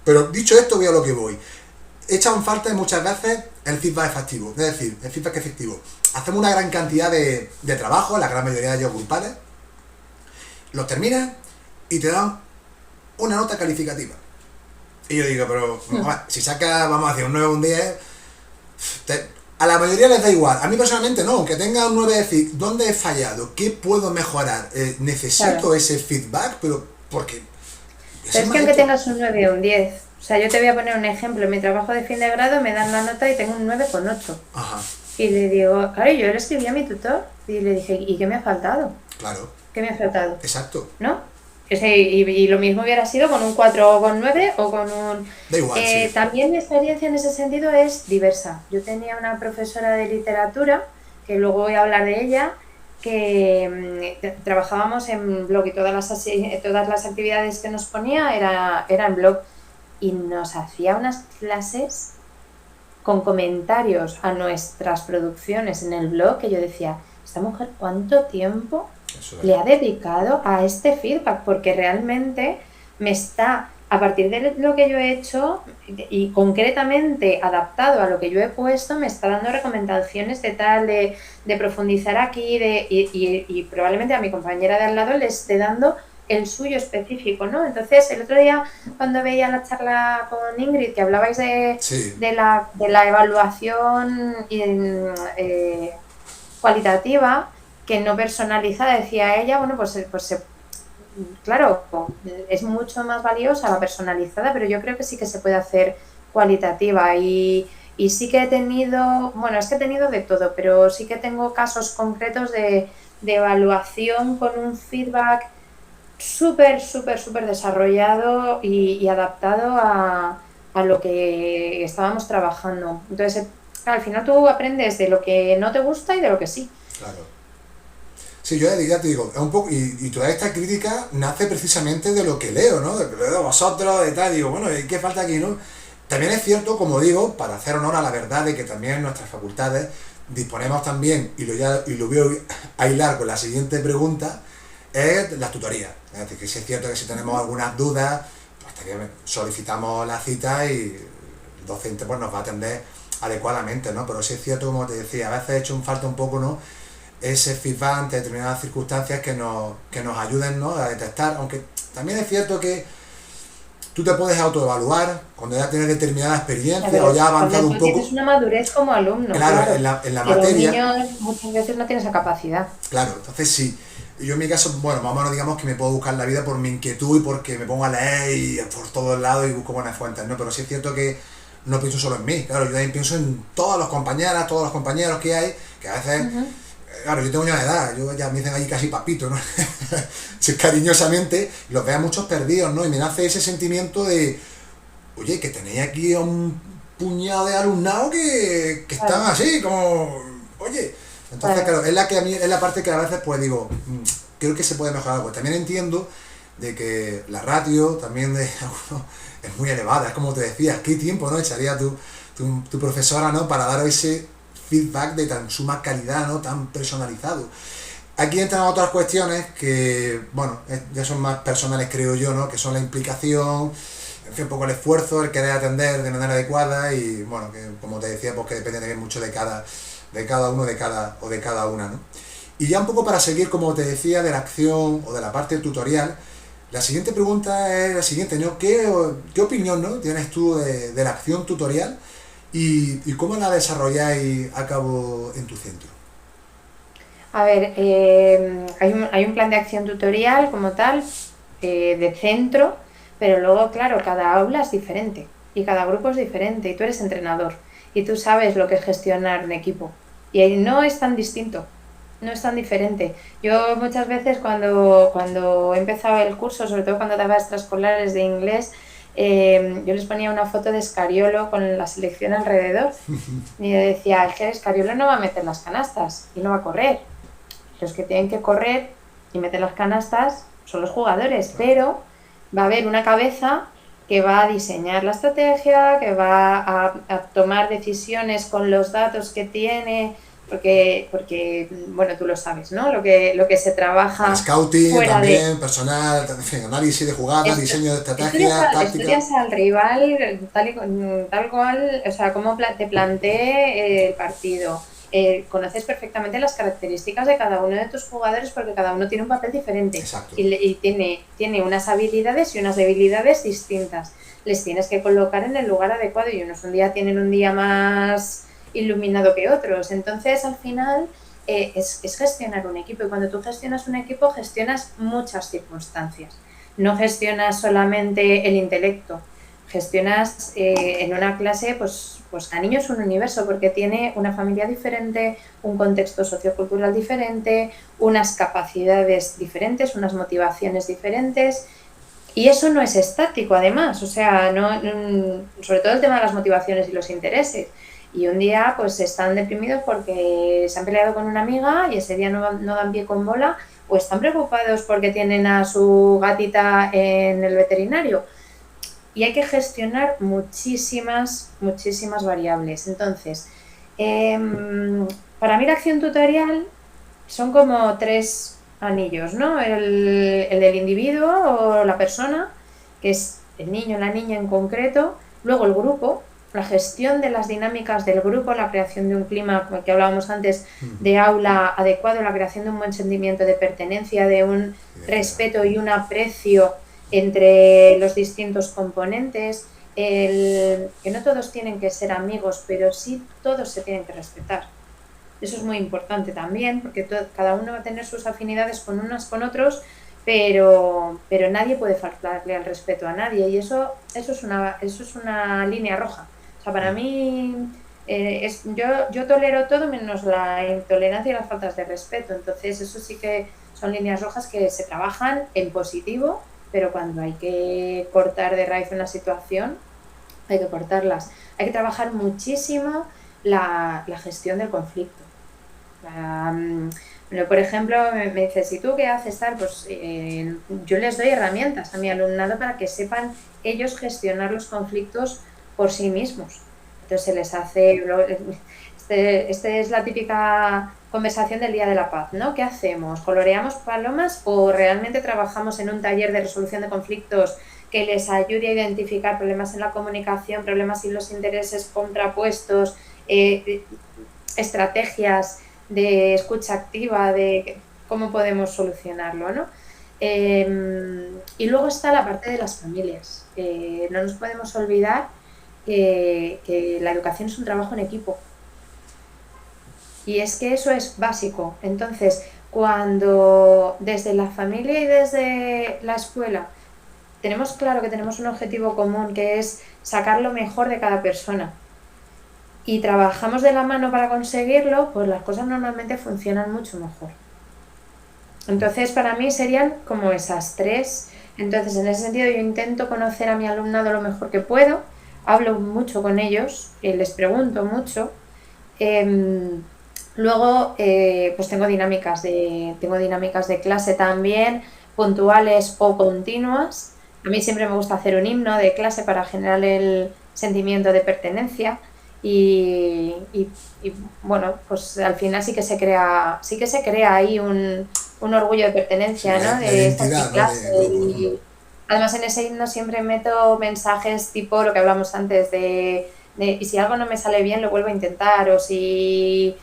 Pero dicho esto, voy a lo que voy. Echan falta muchas veces el feedback efectivo, es decir, el feedback efectivo. Hacemos una gran cantidad de trabajo, la gran mayoría de ellos grupales, los terminas y te dan una nota calificativa. Y yo digo, pero si sacas, vamos a decir, un 9 o un 10, a la mayoría les da igual. A mí personalmente no, aunque tenga un 9, decir, ¿dónde he fallado? ¿Qué puedo mejorar? Necesito ese feedback, pero porque... Pero es que aunque tengas un 9 o un 10, o sea, yo te voy a poner un ejemplo. En mi trabajo de fin de grado me dan la nota y tengo un 9,8. Ajá. Y le digo, claro, yo le escribí a mi tutor y le dije, ¿y qué me ha faltado? Claro. ¿Qué me ha faltado? Exacto. ¿No? Y lo mismo hubiera sido con un 4 o con 9 o con un... Da igual, sí. También mi experiencia en ese sentido es diversa. Yo tenía una profesora de literatura, que luego voy a hablar de ella, que trabajábamos en blog y todas las actividades que nos ponía era en blog, y nos hacía unas clases con comentarios a nuestras producciones en el blog que yo decía, esta mujer ¿cuánto tiempo le ha dedicado a este feedback? Porque realmente me está, a partir de lo que yo he hecho y concretamente adaptado a lo que yo he puesto, me está dando recomendaciones de tal, de profundizar aquí, y probablemente a mi compañera de al lado le esté dando el suyo específico, ¿no? Entonces, el otro día, cuando veía la charla con Ingrid, que hablabais de la evaluación cualitativa, que no personalizada, decía ella, bueno, pues claro, es mucho más valiosa la personalizada, pero yo creo que sí que se puede hacer cualitativa, y sí que he tenido, bueno, es que he tenido de todo, pero sí que tengo casos concretos de evaluación con un feedback súper desarrollado y adaptado a lo que estábamos trabajando. Entonces, al final tú aprendes de lo que no te gusta y de lo que sí. Claro. Sí, yo ya te digo, es un poco, y toda esta crítica nace precisamente de lo que leo, ¿no? De lo que leo de vosotros, de tal, digo, bueno, ¿qué falta aquí, no? También es cierto, como digo, para hacer honor a la verdad, de que también en nuestras facultades disponemos también, y lo voy a hilar con la siguiente pregunta, es las tutorías. Es decir, que sí es cierto que si tenemos algunas dudas, pues hasta que solicitamos la cita y el docente pues nos va a atender adecuadamente, ¿no? Pero sí es cierto, como te decía, a veces he hecho un falta un poco, ¿no?, ese feedback ante determinadas circunstancias que nos ayuden, ¿no?, a detectar, aunque también es cierto que tú te puedes autoevaluar cuando ya tienes determinada experiencia o ya has avanzado un poco. Tienes una madurez como alumno. Claro. En la materia. Los niños muchas veces no tienen esa capacidad. Claro, entonces sí. Yo en mi caso, bueno, más o menos digamos que me puedo buscar la vida por mi inquietud y porque me pongo a leer y por todos lados y busco buenas fuentes, ¿no? Pero sí es cierto que no pienso solo en mí, claro, yo también pienso en todas las compañeras, todos los compañeros que hay, que a veces, claro, yo tengo ya una edad, yo ya me dicen ahí casi papito, ¿no? Sí, cariñosamente, los veo a muchos perdidos, ¿no? Y me nace ese sentimiento de, oye, que tenéis aquí a un puñado de alumnado que están así, como, oye, entonces, claro, es la que a mí, es la parte que a veces pues digo, creo que se puede mejorar, pues también entiendo de que la ratio también de algunos es muy elevada, es como te decía, ¿qué tiempo no echaría tu profesora, ¿no? Para dar ese feedback de tan suma calidad, ¿no? Tan personalizado. Aquí entran otras cuestiones que, bueno, ya son más personales, creo yo, ¿no? Que son la implicación, en fin, un poco el esfuerzo, el querer atender de manera adecuada y, bueno, que como te decía, pues que depende también mucho de cada uno, de cada una, ¿no? Y ya un poco para seguir, como te decía, de la acción o de la parte tutorial, la siguiente pregunta es la siguiente, ¿no? ¿Qué opinión, ¿no? tienes tú de la acción tutorial y cómo la desarrolláis a cabo en tu centro? A ver, hay un plan de acción tutorial como tal, de centro, pero luego, claro, cada aula es diferente y cada grupo es diferente y tú eres entrenador y tú sabes lo que es gestionar un equipo y ahí no es tan distinto, no es tan diferente. Yo muchas veces cuando he empezado el curso, sobre todo cuando daba extraescolares de inglés, yo les ponía una foto de Scariolo con la selección alrededor y decía, es que Scariolo no va a meter las canastas y no va a correr. Los que tienen que correr y meter las canastas son los jugadores, pero va a haber una cabeza que va a diseñar la estrategia, que va a tomar decisiones con los datos que tiene, porque bueno, tú lo sabes, ¿no? Lo que se trabaja Scouting fuera también, personal, en fin, análisis de jugadas, diseño de estrategia, táctica. Estudias al rival tal cual, o sea, cómo te plantee el partido. Conoces perfectamente las características de cada uno de tus jugadores porque cada uno tiene un papel diferente. Exacto. Y tiene unas habilidades y unas debilidades distintas. Les tienes que colocar en el lugar adecuado y unos un día tienen un día más iluminado que otros. Entonces, al final, es gestionar un equipo y cuando tú gestionas un equipo gestionas muchas circunstancias. No gestionas solamente el intelecto, gestionas en una clase, pues cada niño es un universo porque tiene una familia diferente, un contexto sociocultural diferente, unas capacidades diferentes, unas motivaciones diferentes y eso no es estático además, o sea, sobre todo el tema de las motivaciones y los intereses. Y un día pues están deprimidos porque se han peleado con una amiga y ese día no dan pie con bola o están preocupados porque tienen a su gatita en el veterinario. Y hay que gestionar muchísimas variables. Entonces, para mí la acción tutorial son como tres anillos, ¿no? El del individuo o la persona, que es el niño o la niña en concreto, luego el grupo, la gestión de las dinámicas del grupo, la creación de un clima, como que hablábamos antes, de aula adecuado, la creación de un buen sentimiento de pertenencia, de un respeto y un aprecio entre los distintos componentes, que no todos tienen que ser amigos, pero sí todos se tienen que respetar. Eso es muy importante también, porque cada uno va a tener sus afinidades con unos con otros, pero nadie puede faltarle al respeto a nadie y eso es una línea roja. O sea, para mí yo tolero todo menos la intolerancia y las faltas de respeto, entonces eso sí que son líneas rojas que se trabajan en positivo, pero cuando hay que cortar de raíz una situación, hay que cortarlas. Hay que trabajar muchísimo la gestión del conflicto. Bueno, por ejemplo, me dices, ¿y tú qué haces tal? Pues yo les doy herramientas a mi alumnado para que sepan ellos gestionar los conflictos por sí mismos. Entonces se les hace... Este es la típica conversación del Día de la Paz, ¿no? ¿Qué hacemos? ¿Coloreamos palomas o realmente trabajamos en un taller de resolución de conflictos que les ayude a identificar problemas en la comunicación, problemas y los intereses contrapuestos, estrategias de escucha activa, de cómo podemos solucionarlo, ¿no? Y luego está la parte de las familias. No nos podemos olvidar que la educación es un trabajo en equipo. Y es que eso es básico. Entonces, cuando desde la familia y desde la escuela tenemos claro que tenemos un objetivo común, que es sacar lo mejor de cada persona, y trabajamos de la mano para conseguirlo, pues las cosas normalmente funcionan mucho mejor. Entonces, para mí serían como esas tres. Entonces, en ese sentido, yo intento conocer a mi alumnado lo mejor que puedo, hablo mucho con ellos, les pregunto mucho. Em, Luego, pues tengo dinámicas de clase también, puntuales o continuas. A mí siempre me gusta hacer un himno de clase para generar el sentimiento de pertenencia y, bueno, pues al final sí que se crea ahí un orgullo de Sí, pertenencia, ¿no? la De estar en identidad, ¿no? clase. De grupo, ¿no? Y además en ese himno siempre meto mensajes tipo lo que hablamos antes de y si algo no me sale bien lo vuelvo a intentar, o si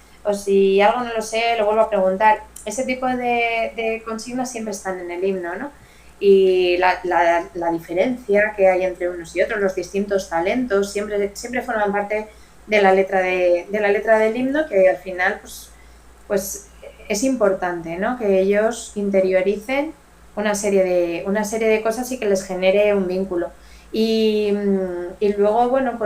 algo no lo sé lo vuelvo a preguntar. Ese tipo de consignas siempre están en el himno, ¿no? Y la diferencia que hay entre unos y otros, los distintos talentos, siempre forman parte de la letra del himno, que al final pues es importante, ¿no? Que ellos interioricen una serie de cosas y que les genere un vínculo. Y luego, bueno,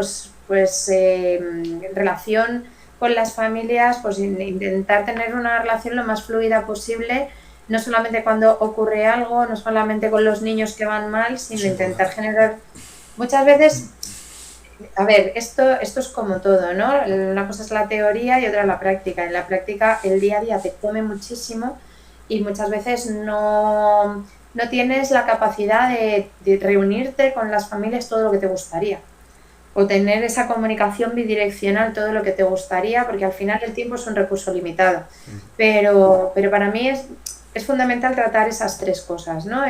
en relación con las familias, pues intentar tener una relación lo más fluida posible, no solamente cuando ocurre algo, no solamente con los niños que van mal, sino Eso es intentar importante. generar muchas veces. A ver, esto es como todo, ¿no? Una cosa es la teoría y otra la práctica. En la práctica el día a día te come muchísimo y muchas veces no tienes la capacidad de reunirte con las familias todo lo que te gustaría o tener esa comunicación bidireccional todo lo que te gustaría, porque al final el tiempo es un recurso limitado. Pero para mí es fundamental tratar esas tres cosas, ¿no?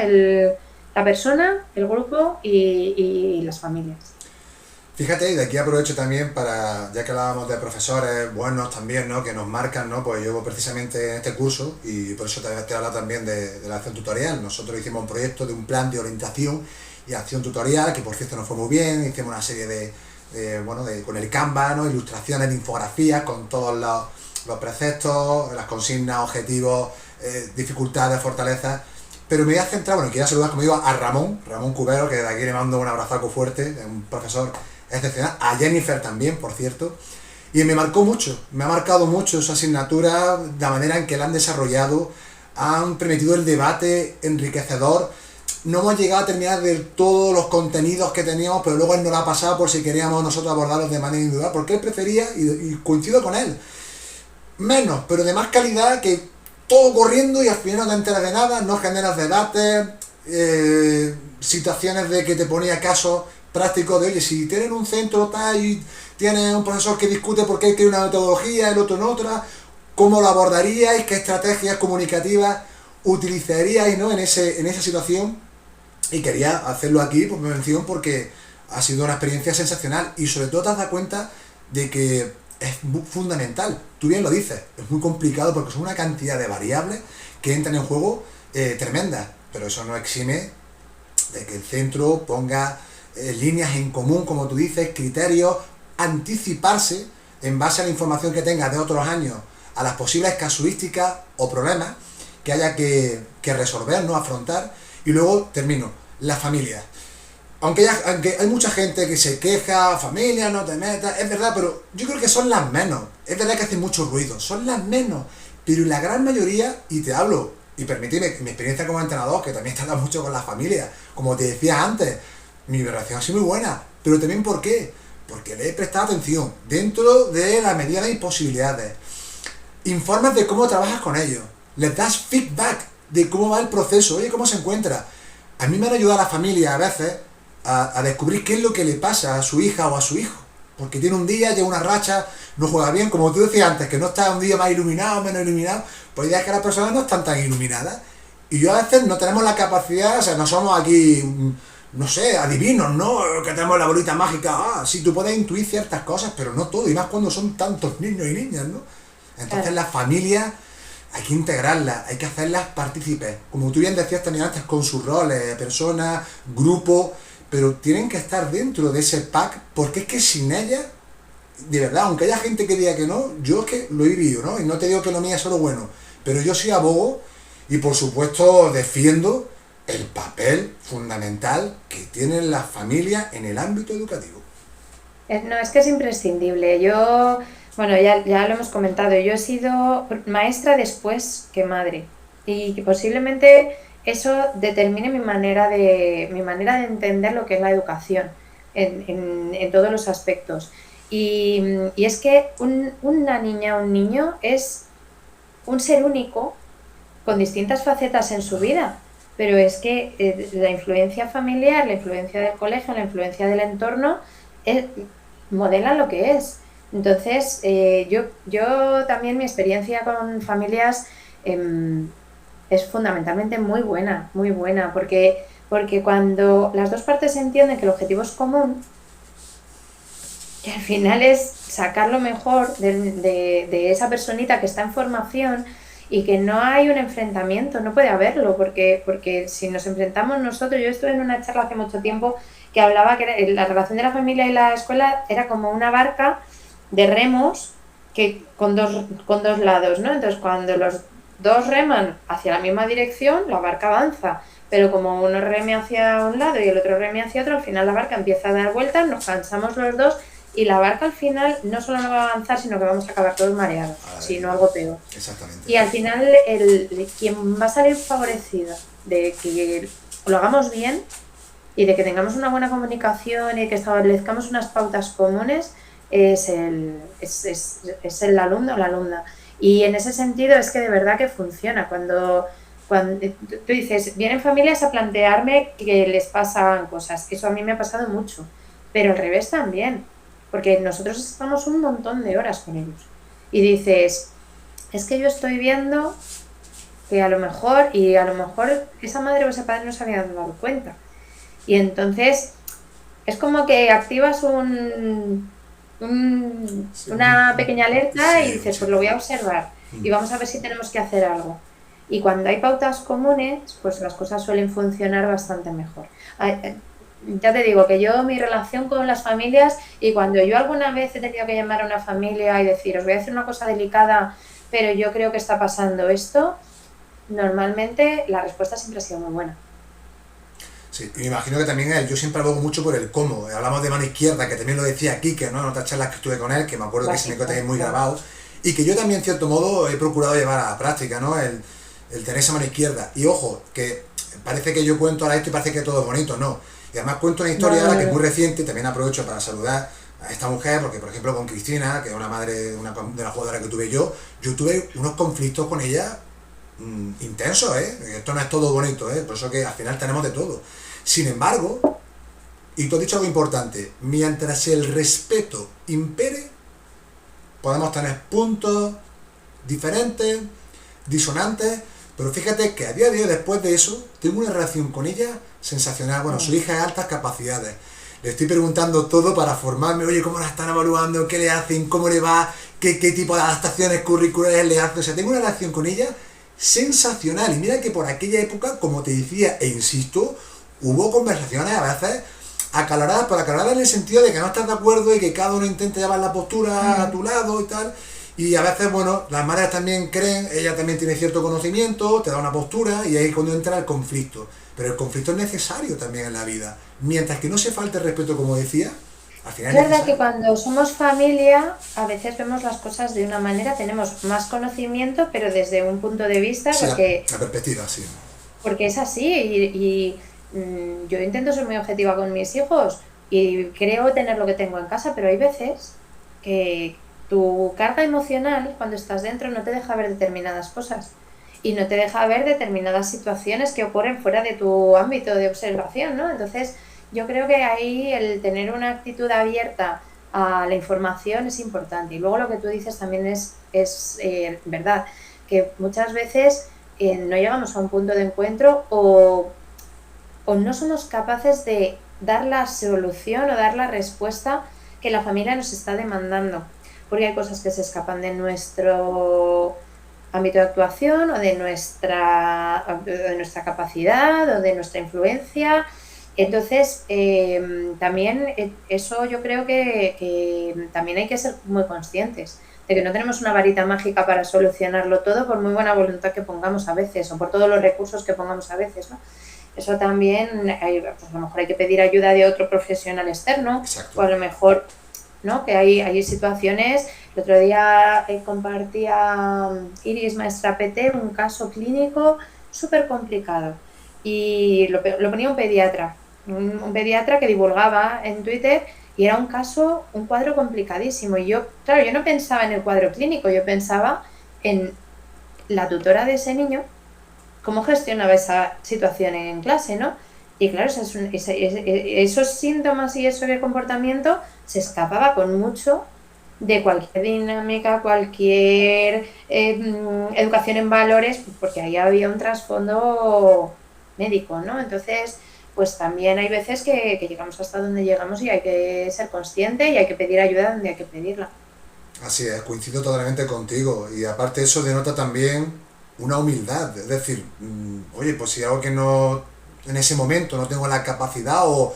La persona, el grupo y las familias. Fíjate, y de aquí aprovecho también para, ya que hablábamos de profesores buenos también, ¿no? Que nos marcan, ¿no? Pues yo precisamente en este curso, y por eso te hablo también de la acción tutorial. Nosotros hicimos un proyecto de un plan de orientación y acción tutorial, que por cierto nos fue muy bien, hicimos una serie con el Canva, ¿no? Ilustraciones de infografías con todos los preceptos, las consignas, objetivos, dificultades, fortalezas. Pero me voy a centrar, bueno, quiero saludar, como digo, a Ramón Cubero, que de aquí le mando un abrazaco fuerte, es un profesor excepcional, a Jennifer también, por cierto, y me marcó mucho, me ha marcado mucho esa asignatura, la manera en que la han desarrollado, han permitido el debate enriquecedor. No hemos llegado a terminar de todos los contenidos que teníamos, pero luego él nos la ha pasado por si queríamos nosotros abordarlos de manera individual, porque él prefería, y coincido con él, menos, pero de más calidad, que todo corriendo y al final no te enteras de nada, no generas debates, situaciones de que te ponía casos prácticos de, oye, si tienes un centro tal y tienes un profesor que discute por qué hay que ir una metodología, el otro en otra, ¿cómo lo abordaríais? ¿Qué estrategias comunicativas utilizaríais, ¿no? en esa situación? Y quería hacerlo aquí, por mi mención, porque ha sido una experiencia sensacional y sobre todo te has dado cuenta de que es fundamental. Tú bien lo dices, es muy complicado porque son una cantidad de variables que entran en juego tremendas, pero eso no exime de que el centro ponga líneas en común, como tú dices, criterios, anticiparse en base a la información que tenga de otros años a las posibles casuísticas o problemas que haya que resolver, no afrontar. Y luego termino, la familia. Aunque hay mucha gente que se queja, familia, no te metas, es verdad, pero yo creo que son las menos. Es verdad que hacen mucho ruido, son las menos. Pero la gran mayoría, y te hablo, y permíteme, mi experiencia como entrenador, que también trata mucho con la familia, como te decía antes, mi relación ha sido muy buena. Pero también, ¿por qué? Porque le he prestado atención, dentro de la medida de mis posibilidades. Informes de cómo trabajas con ellos, les das feedback de cómo va el proceso, oye, cómo se encuentra. A mí me han ayudado a la familia a veces a descubrir qué es lo que le pasa a su hija o a su hijo. Porque tiene un día, lleva una racha, no juega bien, como tú decías antes, que no está un día más iluminado, menos iluminado, pues ya es que las personas no están tan iluminadas. Y yo a veces no tenemos la capacidad, o sea, no somos aquí, no sé, adivinos, ¿no? Que tenemos la bolita mágica, sí, tú puedes intuir ciertas cosas, pero no todo, y más cuando son tantos niños y niñas, ¿no? Entonces las familias hay que integrarlas, hay que hacerlas partícipes, como tú bien decías también antes, con sus roles, personas, grupos, pero tienen que estar dentro de ese pack, porque es que sin ellas, de verdad, aunque haya gente que diga que no, yo es que lo he vivido, ¿no? Y no te digo que lo mío es solo bueno, pero yo sí abogo y por supuesto defiendo el papel fundamental que tiene la familia en el ámbito educativo. No, es que es imprescindible. Yo, bueno, ya lo hemos comentado, yo he sido maestra después que madre y que posiblemente eso determine mi manera de entender lo que es la educación en todos los aspectos. Y es que una niña o un niño es un ser único con distintas facetas en su vida, pero es que la influencia familiar, la influencia del colegio, la influencia del entorno es, modelan lo que es. Entonces, yo también mi experiencia con familias es fundamentalmente muy buena, porque cuando las dos partes entienden que el objetivo es común, que al final es sacar lo mejor de esa personita que está en formación y que no hay un enfrentamiento, no puede haberlo, porque si nos enfrentamos nosotros, yo estuve en una charla hace mucho tiempo que hablaba que la relación de la familia y la escuela era como una barca de remos que con dos lados, ¿no? Entonces cuando los dos reman hacia la misma dirección, la barca avanza, pero como uno reme hacia un lado y el otro reme hacia otro, al final la barca empieza a dar vueltas, nos cansamos los dos y la barca al final no solo no va a avanzar, sino que vamos a acabar todos mareados, sino algo peor. Exactamente. Y al final quien va a salir favorecido de que lo hagamos bien y de que tengamos una buena comunicación y que establezcamos unas pautas comunes es el alumno o la alumna. Y en ese sentido es que de verdad que funciona. Cuando tú dices, vienen familias a plantearme que les pasan cosas, eso a mí me ha pasado mucho, pero al revés también, porque nosotros estamos un montón de horas con ellos. Y dices, es que yo estoy viendo que a lo mejor esa madre o ese padre no se habían dado cuenta. Y entonces es como que activas una pequeña alerta y dices, pues lo voy a observar y vamos a ver si tenemos que hacer algo. Y cuando hay pautas comunes, pues las cosas suelen funcionar bastante mejor. Ya te digo que mi relación con las familias, y cuando yo alguna vez he tenido que llamar a una familia y decir, os voy a decir una cosa delicada, pero yo creo que está pasando esto, normalmente la respuesta siempre ha sido muy buena. Sí, y me imagino que también yo siempre abogo mucho por el cómo. Hablamos de mano izquierda, que también lo decía aquí, que no en otras charlas que estuve con él, que me acuerdo que ese anécdota es muy grabado, y que yo también, en cierto modo, he procurado llevar a la práctica, ¿no? El tener esa mano izquierda. Y ojo, que parece que yo cuento ahora esto y parece que todo es bonito, no. Y además cuento una historia ahora que es muy reciente, y también aprovecho para saludar a esta mujer, porque por ejemplo con Cristina, que es una madre de una jugadora que tuve yo tuve unos conflictos con ella intensos, esto no es todo bonito, por eso que al final tenemos de todo. Sin embargo, y tú has dicho algo importante, mientras el respeto impere, podemos tener puntos diferentes, disonantes, pero fíjate que a día de hoy, después de eso, tengo una relación con ella sensacional. Bueno, su hija de altas capacidades. Le estoy preguntando todo para formarme, oye, cómo la están evaluando, qué le hacen, cómo le va, qué tipo de adaptaciones curriculares le hacen. O sea, tengo una relación con ella sensacional. Y mira que por aquella época, como te decía, e insisto, hubo conversaciones a veces acaloradas, pero acaloradas en el sentido de que no estás de acuerdo y que cada uno intenta llevar la postura a tu lado y tal. Y a veces, bueno, las madres también creen, ella también tiene cierto conocimiento, te da una postura y ahí es cuando entra el conflicto. Pero el conflicto es necesario también en la vida. Mientras que no se falte el respeto, como decía, al final es verdad que cuando somos familia, a veces vemos las cosas de una manera, tenemos más conocimiento, pero desde un punto de vista, sí, porque, la perspectiva, sí. Porque es así y yo intento ser muy objetiva con mis hijos y creo tener lo que tengo en casa, pero hay veces que tu carga emocional cuando estás dentro no te deja ver determinadas cosas y no te deja ver determinadas situaciones que ocurren fuera de tu ámbito de observación, ¿no? Entonces yo creo que ahí el tener una actitud abierta a la información es importante. Y luego lo que tú dices también es verdad, que muchas veces no llegamos a un punto de encuentro o no somos capaces de dar la solución o dar la respuesta que la familia nos está demandando, porque hay cosas que se escapan de nuestro ámbito de actuación o de nuestra capacidad o de nuestra influencia. Entonces, también eso yo creo que también hay que ser muy conscientes de que no tenemos una varita mágica para solucionarlo todo por muy buena voluntad que pongamos a veces o por todos los recursos que pongamos a veces, ¿no? Eso también, pues a lo mejor hay que pedir ayuda de otro profesional externo, Exacto. o a lo mejor, ¿no? Que hay situaciones. El otro día compartía Iris, maestra PT, un caso clínico súper complicado. Y lo ponía un pediatra que divulgaba en Twitter, y era un cuadro complicadísimo. Y yo, claro, yo no pensaba en el cuadro clínico, yo pensaba en la tutora de ese niño, cómo gestionaba esa situación en clase, ¿no? Y claro, esos síntomas y ese comportamiento se escapaba con mucho de cualquier dinámica, cualquier educación en valores, porque ahí había un trasfondo médico, ¿no? Entonces, pues también hay veces que llegamos hasta donde llegamos y hay que ser consciente y hay que pedir ayuda donde hay que pedirla. Así es, coincido totalmente contigo. Y aparte eso denota también una humildad. Es decir, oye, pues si algo que no en ese momento no tengo la capacidad o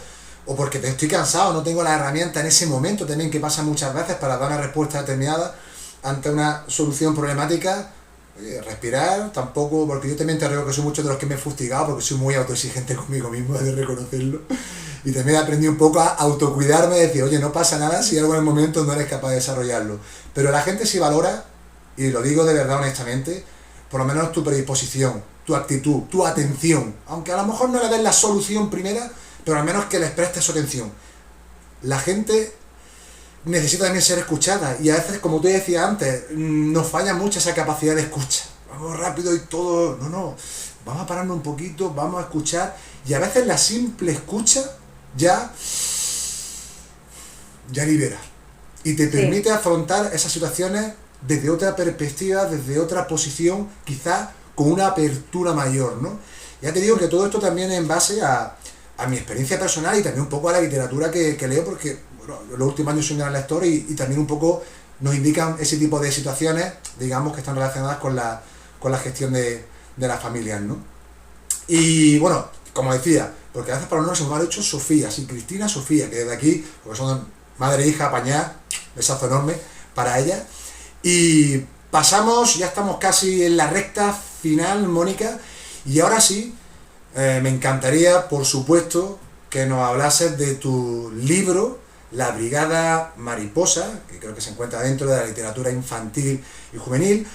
porque te estoy cansado, no tengo la herramienta en ese momento también que pasa muchas veces para dar una respuesta determinada ante una solución problemática, oye, respirar tampoco, porque yo también te digo que soy mucho de los que me he fustigado porque soy muy autoexigente conmigo mismo, he de reconocerlo. Y también aprendí un poco a autocuidarme, decir, oye, no pasa nada si algo en el momento no eres capaz de desarrollarlo. Pero la gente sí valora, y lo digo de verdad honestamente, por lo menos tu predisposición, tu actitud, tu atención. Aunque a lo mejor no le des la solución primera, pero al menos que les prestes su atención. La gente necesita también ser escuchada y a veces, como tú decías antes, nos falla mucho esa capacidad de escucha. Vamos rápido y todo, no, vamos a pararnos un poquito, vamos a escuchar y a veces la simple escucha ya libera y te Sí, permite afrontar esas situaciones desde otra perspectiva, desde otra posición, quizás con una apertura mayor, ¿no? Ya te digo que todo esto también en base a mi experiencia personal y también un poco a la literatura que leo, porque bueno, los últimos años soy un gran lector y también un poco nos indican ese tipo de situaciones, digamos, que están relacionadas con la gestión de las familias, ¿no? Y bueno, como decía, porque a veces para nosotros se me ha dicho Sofía, sí, Cristina Sofía, que desde aquí, porque son madre e hija, apañada, besazo enorme para ella. Y pasamos, ya estamos casi en la recta final, Mónica, y ahora sí, me encantaría, por supuesto, que nos hablases de tu libro, La Brigada Mariposa, que creo que se encuentra dentro de la literatura infantil y juvenil.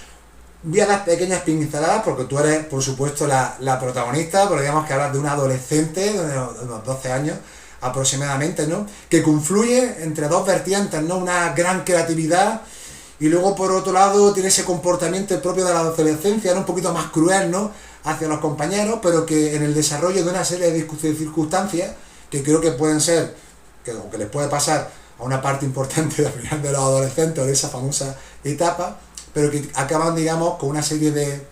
Voy a dar pequeñas pinceladas porque tú eres, por supuesto, la protagonista, pero digamos que hablas de una adolescente de unos 12 años aproximadamente, ¿no? Que confluye entre dos vertientes, ¿no? Una gran creatividad y luego, por otro lado, tiene ese comportamiento propio de la adolescencia, ¿no? Un poquito más cruel, ¿no? Hacia los compañeros, pero que en el desarrollo de una serie de circunstancias que creo que pueden ser, que les puede pasar a una parte importante del final de los adolescentes o de esa famosa etapa, pero que acaban, digamos, con una serie de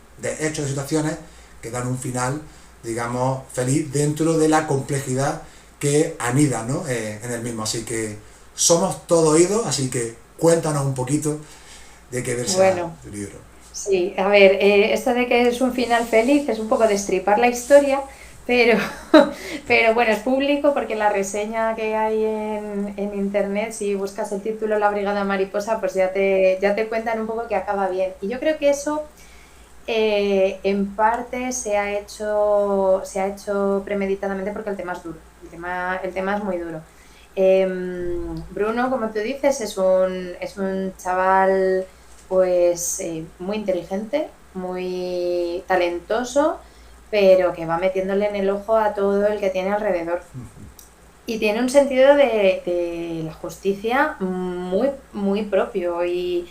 hechos, de situaciones que dan un final, digamos, feliz dentro de la complejidad que anida, ¿no? En el mismo. Así que somos todo oídos, así que cuéntanos un poquito de qué versa bueno, tu libro. sí, a ver, esto de que es un final feliz es un poco destripar la historia, pero, pero bueno, es público porque la reseña que hay en internet, si buscas el título La Brigada Mariposa, pues ya te cuentan un poco que acaba bien. Y yo creo que eso en parte se ha hecho premeditadamente porque el tema es duro, el tema es muy duro. Bruno, como tú dices, es un chaval pues muy inteligente, muy talentoso, pero que va metiéndole en el ojo a todo el que tiene alrededor. Y tiene un sentido de la justicia muy, muy propio. Y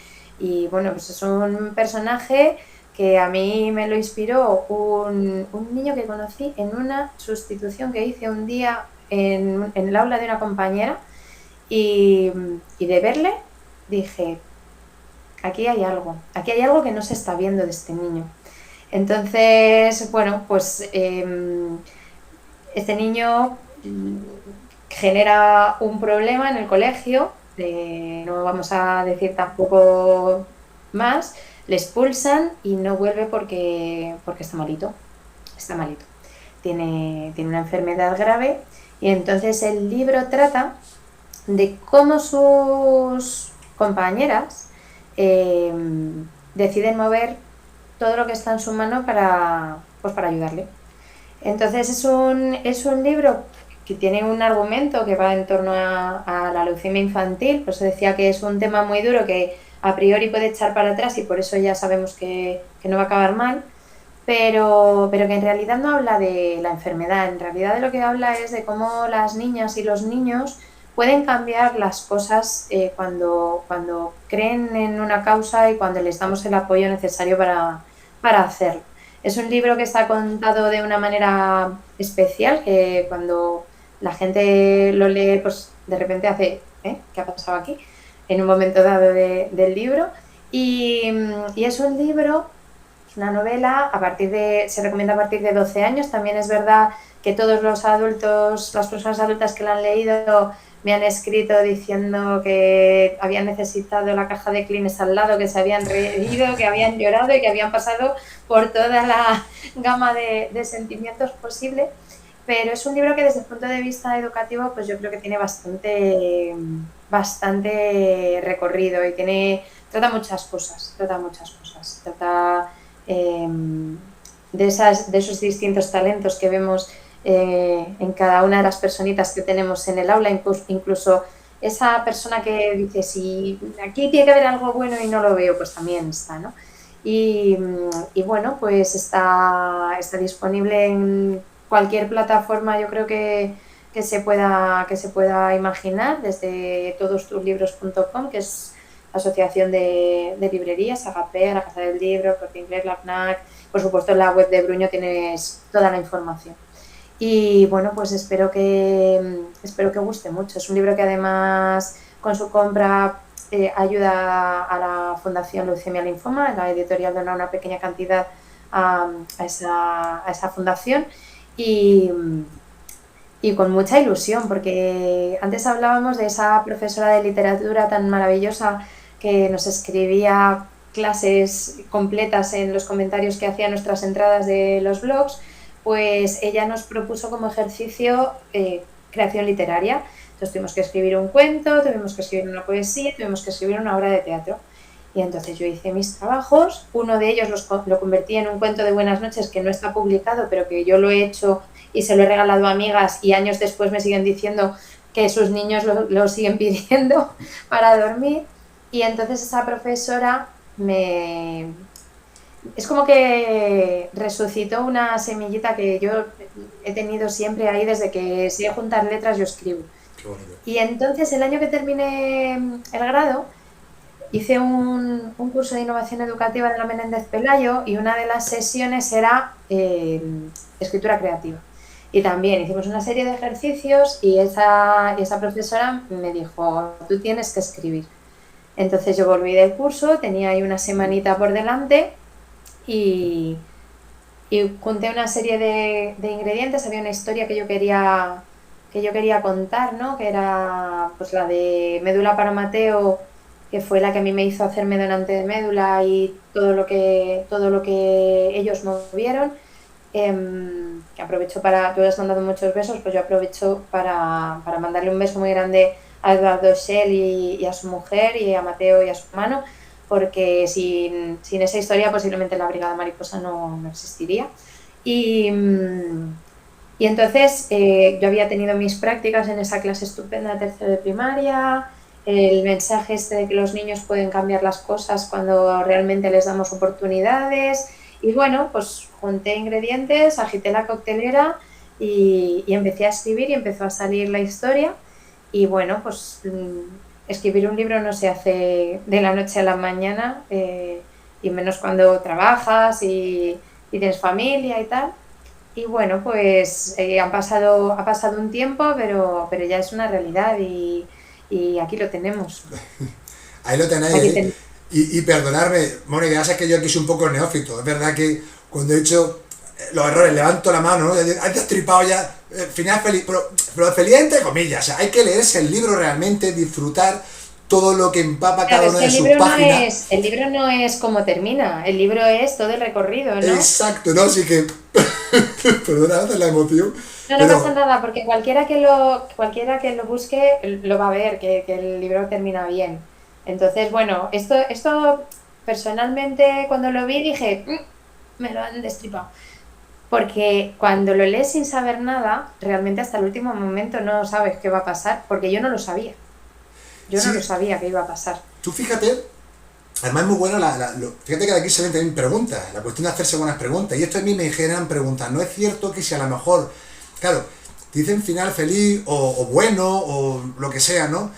bueno, pues es un personaje que a mí me lo inspiró un niño que conocí en una sustitución que hice un día en el aula de una compañera. Y de verle dije, aquí hay algo que no se está viendo de este niño. Entonces, bueno, pues este niño genera un problema en el colegio, no vamos a decir tampoco más, le expulsan y no vuelve porque está malito. Tiene una enfermedad grave y entonces el libro trata de cómo sus compañeras eh, deciden mover todo lo que está en su mano pues para ayudarle. Entonces es un libro que tiene un argumento que va en torno a la leucemia infantil, por eso decía que es un tema muy duro que a priori puede echar para atrás y por eso ya sabemos que no va a acabar mal, pero que en realidad no habla de la enfermedad, en realidad de lo que habla es de cómo las niñas y los niños pueden cambiar las cosas cuando creen en una causa y cuando les damos el apoyo necesario para hacerlo. Es un libro que está contado de una manera especial, que cuando la gente lo lee, pues de repente hace, ¿qué ha pasado aquí? En un momento dado del libro. Y es un libro, una novela, se recomienda a partir de 12 años. También es verdad que todos los adultos, las personas adultas que la han leído me han escrito diciendo que habían necesitado la caja de Kleenex al lado, que se habían reído, que habían llorado y que habían pasado por toda la gama de sentimientos posibles. Pero es un libro que desde el punto de vista educativo, pues yo creo que tiene bastante recorrido y trata muchas cosas, trata de esos distintos talentos que vemos en cada una de las personitas que tenemos en el aula, incluso esa persona que dice, si aquí tiene que haber algo bueno y no lo veo, pues también está, ¿no? Y bueno, pues está disponible en cualquier plataforma, yo creo que se pueda imaginar, desde todostuslibros.com, que es la asociación de librerías, Agape, la Casa del Libro, el Corte Inglés, la FNAC. Por supuesto, en la web de Bruño tienes toda la información. Y bueno, pues espero que guste mucho. Es un libro que además con su compra ayuda a la Fundación Leucemia Linfoma. La editorial dona una pequeña cantidad a esa fundación y con mucha ilusión, porque antes hablábamos de esa profesora de literatura tan maravillosa que nos escribía clases completas en los comentarios que hacía nuestras entradas de los blogs. Pues ella nos propuso como ejercicio creación literaria. Entonces tuvimos que escribir un cuento, tuvimos que escribir una poesía, tuvimos que escribir una obra de teatro. Y entonces yo hice mis trabajos, uno de ellos lo convertí en un cuento de buenas noches que no está publicado, pero que yo lo he hecho y se lo he regalado a amigas y años después me siguen diciendo que sus niños lo siguen pidiendo para dormir. Y entonces esa profesora es como que resucitó una semillita que yo he tenido siempre ahí desde que sé juntar letras, yo escribo. Qué bonito. Y entonces el año que terminé el grado hice un curso de innovación educativa de la Menéndez Pelayo y una de las sesiones era escritura creativa. Y también hicimos una serie de ejercicios y esa profesora me dijo, tú tienes que escribir. Entonces yo volví del curso, tenía ahí una semanita por delante y junté una serie de ingredientes. Había una historia que yo quería contar, ¿no? Que era pues la de Médula para Mateo, que fue la que a mí me hizo hacerme donante de médula y todo lo que ellos movieron. Que aprovecho tú has mandado muchos besos, pues yo aprovecho para mandarle un beso muy grande a Eduardo Schell y a su mujer, y a Mateo y a su hermano, porque sin esa historia posiblemente la Brigada Mariposa no existiría. Y entonces yo había tenido mis prácticas en esa clase estupenda de tercero de primaria, el mensaje de que los niños pueden cambiar las cosas cuando realmente les damos oportunidades. Y bueno, pues junté ingredientes, agité la coctelera y empecé a escribir y empezó a salir la historia. Y bueno, pues escribir un libro no se hace de la noche a la mañana, y menos cuando trabajas y tienes familia y tal. Y bueno, pues ha pasado un tiempo, pero ya es una realidad y aquí lo tenemos. Ahí lo tenéis. Y perdonadme, Mónica, ya sabes que yo aquí soy un poco neófito. Es verdad que cuando he hecho los errores levanto la mano, ¿no? Has destripado ya, final feliz, pero feliz entre comillas. O sea, hay que leerse el libro realmente, disfrutar todo lo que empapa cada una de sus páginas. El libro no es como termina, el libro es todo el recorrido, ¿no? Exacto, ¿no? Así que, perdona la emoción. No pasa nada, porque cualquiera que lo busque lo va a ver, que el libro termina bien. Entonces, bueno, esto personalmente cuando lo vi dije, me lo han destripado. Porque cuando lo lees sin saber nada, realmente hasta el último momento no sabes qué va a pasar, porque yo no lo sabía. Yo no lo Sí, sabía qué iba a pasar. tú fíjate, además es muy bueno, fíjate que de aquí se ven también preguntas, la cuestión de hacerse buenas preguntas, y esto a mí me generan preguntas. No es cierto que si a lo mejor, claro, te dicen final feliz o bueno o lo que sea, ¿no?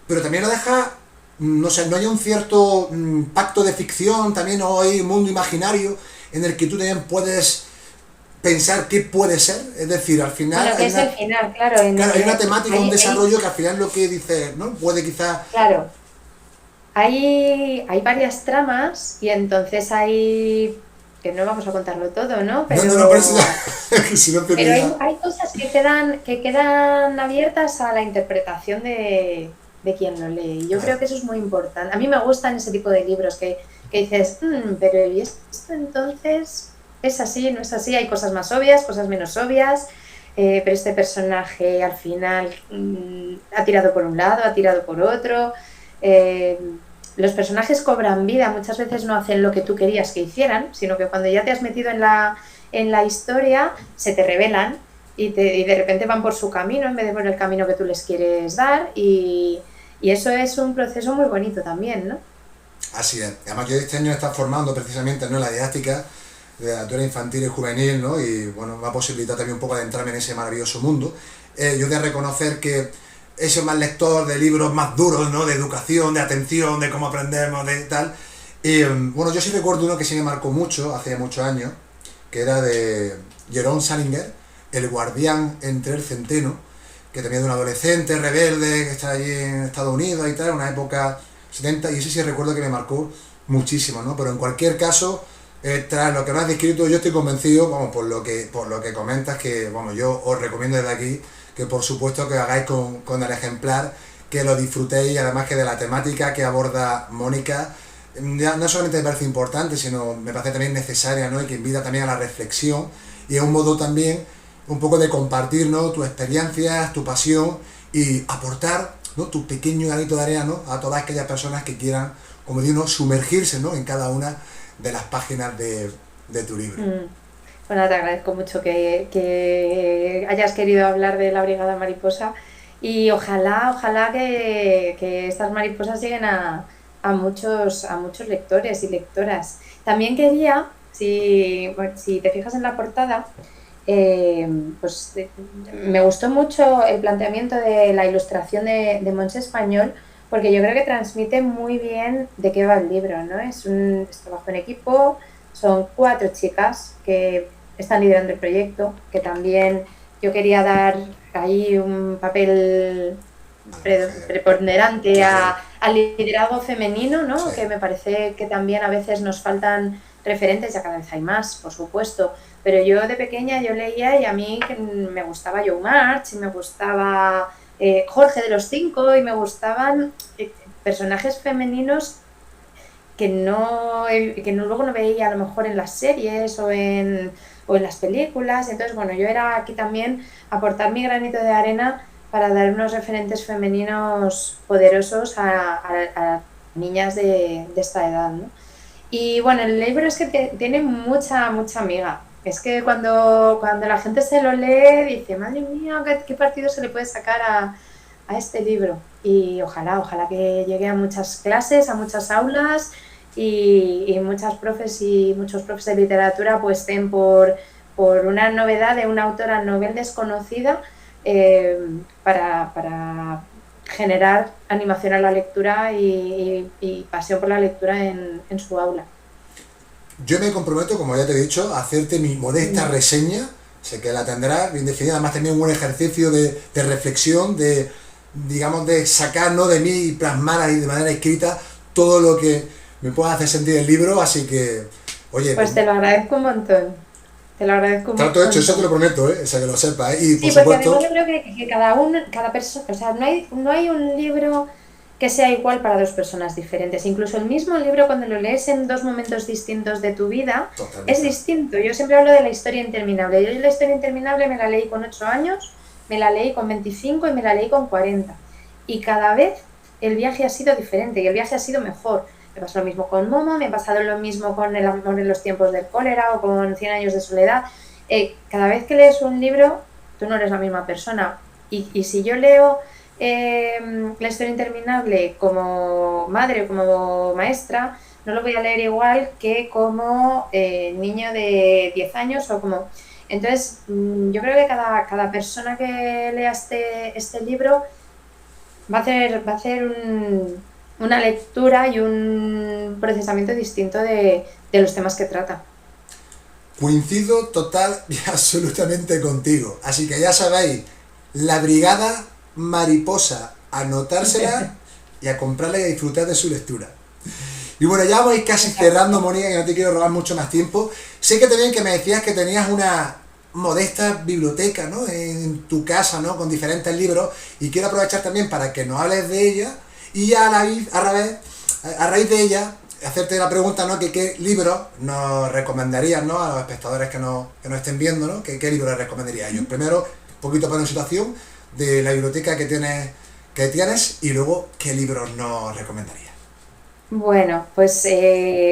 Pero también lo deja, no sé, no hay un cierto pacto de ficción, también o hay un mundo imaginario en el que tú también puedes pensar qué puede ser, es decir, al final Bueno, que es el final, claro. claro, hay una temática, un Ahí, desarrollo que al final lo que dice, ¿no? Puede quizás... claro, hay varias tramas y entonces hay, que no vamos a contarlo todo, ¿no? No, no, no, por eso Pero, ya, que si no pero empezaría... hay cosas que quedan abiertas a la interpretación de quien lo lee. Y yo creo Claro. que eso es muy importante. A mí me gustan ese tipo de libros que dices, pero ¿y esto entonces es así, no es así? Hay cosas más obvias, cosas menos obvias. Pero este personaje al final ha tirado por un lado, ha tirado por otro. eh, los personajes cobran vida, muchas veces no hacen lo que tú querías que hicieran, sino que cuando ya te has metido en la historia se te revelan y de repente van por su camino en vez de por el camino que tú les quieres dar y eso es un proceso muy bonito también, ¿no? Así es. Además yo este año he estado formando precisamente, ¿no?, la didáctica de la lectura infantil y juvenil, ¿no? Y bueno, me ha posibilitado también un poco adentrarme en ese maravilloso mundo. Yo de reconocer que he sido más lector de libros más duros, ¿no? De educación, de atención, de cómo aprendemos, de tal. Y bueno, yo sí recuerdo uno que sí me marcó mucho, hace muchos años, que era de Jerome Salinger, El guardián entre el centeno, que también de un adolescente rebelde que está allí en Estados Unidos y tal, una época 70, y ese sí recuerdo que me marcó muchísimo, ¿no? Pero en cualquier caso, tras lo que me has descrito, yo estoy convencido, vamos, por lo que comentas, que, vamos, yo os recomiendo desde aquí que por supuesto que hagáis con el ejemplar, que lo disfrutéis, y además que de la temática que aborda Mónica, ya no solamente me parece importante, sino me parece también necesaria, ¿no? Y que invita también a la reflexión, y es un modo también un poco de compartir, ¿no?, tus experiencias, tu pasión, y aportar, ¿no?, tu pequeño granito de arena, ¿no?, a todas aquellas personas que quieran, como digo, ¿no?, sumergirse, ¿no?, en cada una de las páginas de tu libro. Mm. Bueno, te agradezco mucho que hayas querido hablar de la Brigada Mariposa y ojalá que estas mariposas lleguen a muchos lectores y lectoras. También quería, bueno, si te fijas en la portada, eh, pues me gustó mucho el planteamiento de la ilustración de Montse Español, porque yo creo que transmite muy bien de qué va el libro, ¿no? Es trabajo en equipo, son 4 chicas que están liderando el proyecto, que también yo quería dar ahí un papel A la mujer, preponderante claro, al liderazgo femenino, sí. ¿no? Que me parece que también a veces nos faltan referentes, ya cada vez hay más, por supuesto, pero yo de pequeña yo leía y a mí que me gustaba Joe March y me gustaba Jorge de los Cinco y me gustaban personajes femeninos que luego no veía a lo mejor en las series o en las películas. Entonces, bueno, yo era aquí también aportar mi granito de arena para dar unos referentes femeninos poderosos a niñas de esta edad, ¿no? Y bueno, el libro es que tiene mucha amiga. Es que cuando la gente se lo lee, dice, madre mía, ¿qué partido se le puede sacar a este libro? Y ojalá que llegue a muchas clases, a muchas aulas y muchas profes y muchos profes de literatura apuesten por una novedad de una autora novel desconocida eh, para generar animación a la lectura y pasión por la lectura en su aula. Yo me comprometo, como ya te he dicho, a hacerte mi modesta Mm. reseña, sé que la tendrás bien definida, además también un ejercicio de reflexión, de, digamos, de sacar, ¿no?, de mí y plasmar ahí de manera escrita todo lo que me pueda hacer sentir el libro, así que, oye, pues, Pues te lo agradezco un montón, te lo agradezco un trato hecho, eso te lo montón. prometo, ¿eh? O sea, que lo sepas, ¿eh? Y por Sí, porque supuesto, además yo creo que cada persona, o sea, no hay un libro que sea igual para dos personas diferentes. Incluso el mismo libro, cuando lo lees en dos momentos distintos de tu vida, es totalmente. distinto. Yo siempre hablo de la historia interminable. Yo la historia interminable me la leí con 8 años, me la leí con 25 y me la leí con 40. Y cada vez el viaje ha sido diferente y el viaje ha sido mejor. Me pasó lo mismo con Momo, me ha pasado lo mismo con El amor en los tiempos del cólera o con 100 años de soledad. cada vez que lees un libro, tú no eres la misma persona. Y si yo leo La historia interminable como madre o como maestra, no lo voy a leer igual que como niño de 10 años o como... Entonces, yo creo que cada persona que lea este libro va a hacer una lectura y un procesamiento distinto de los temas que trata. Coincido total y absolutamente contigo. Así que ya sabéis, la Brigada Mariposa, anotársela y a comprarla y a disfrutar de su lectura. Y bueno, ya vamos a ir casi cerrando, Mónica, que no te quiero robar mucho más tiempo. Sé que también que me decías que tenías una modesta biblioteca, ¿no?, en tu casa, ¿no?, con diferentes libros, y quiero aprovechar también para que nos hables de ella y a raíz de ella hacerte la pregunta, ¿no?, que qué libros nos recomendarías, ¿no?, a los espectadores que nos estén viendo, ¿no?, que qué libros les recomendarías a ellos. Primero, un poquito para una situación de la biblioteca que tienes y luego qué libros nos recomendarías. Bueno, pues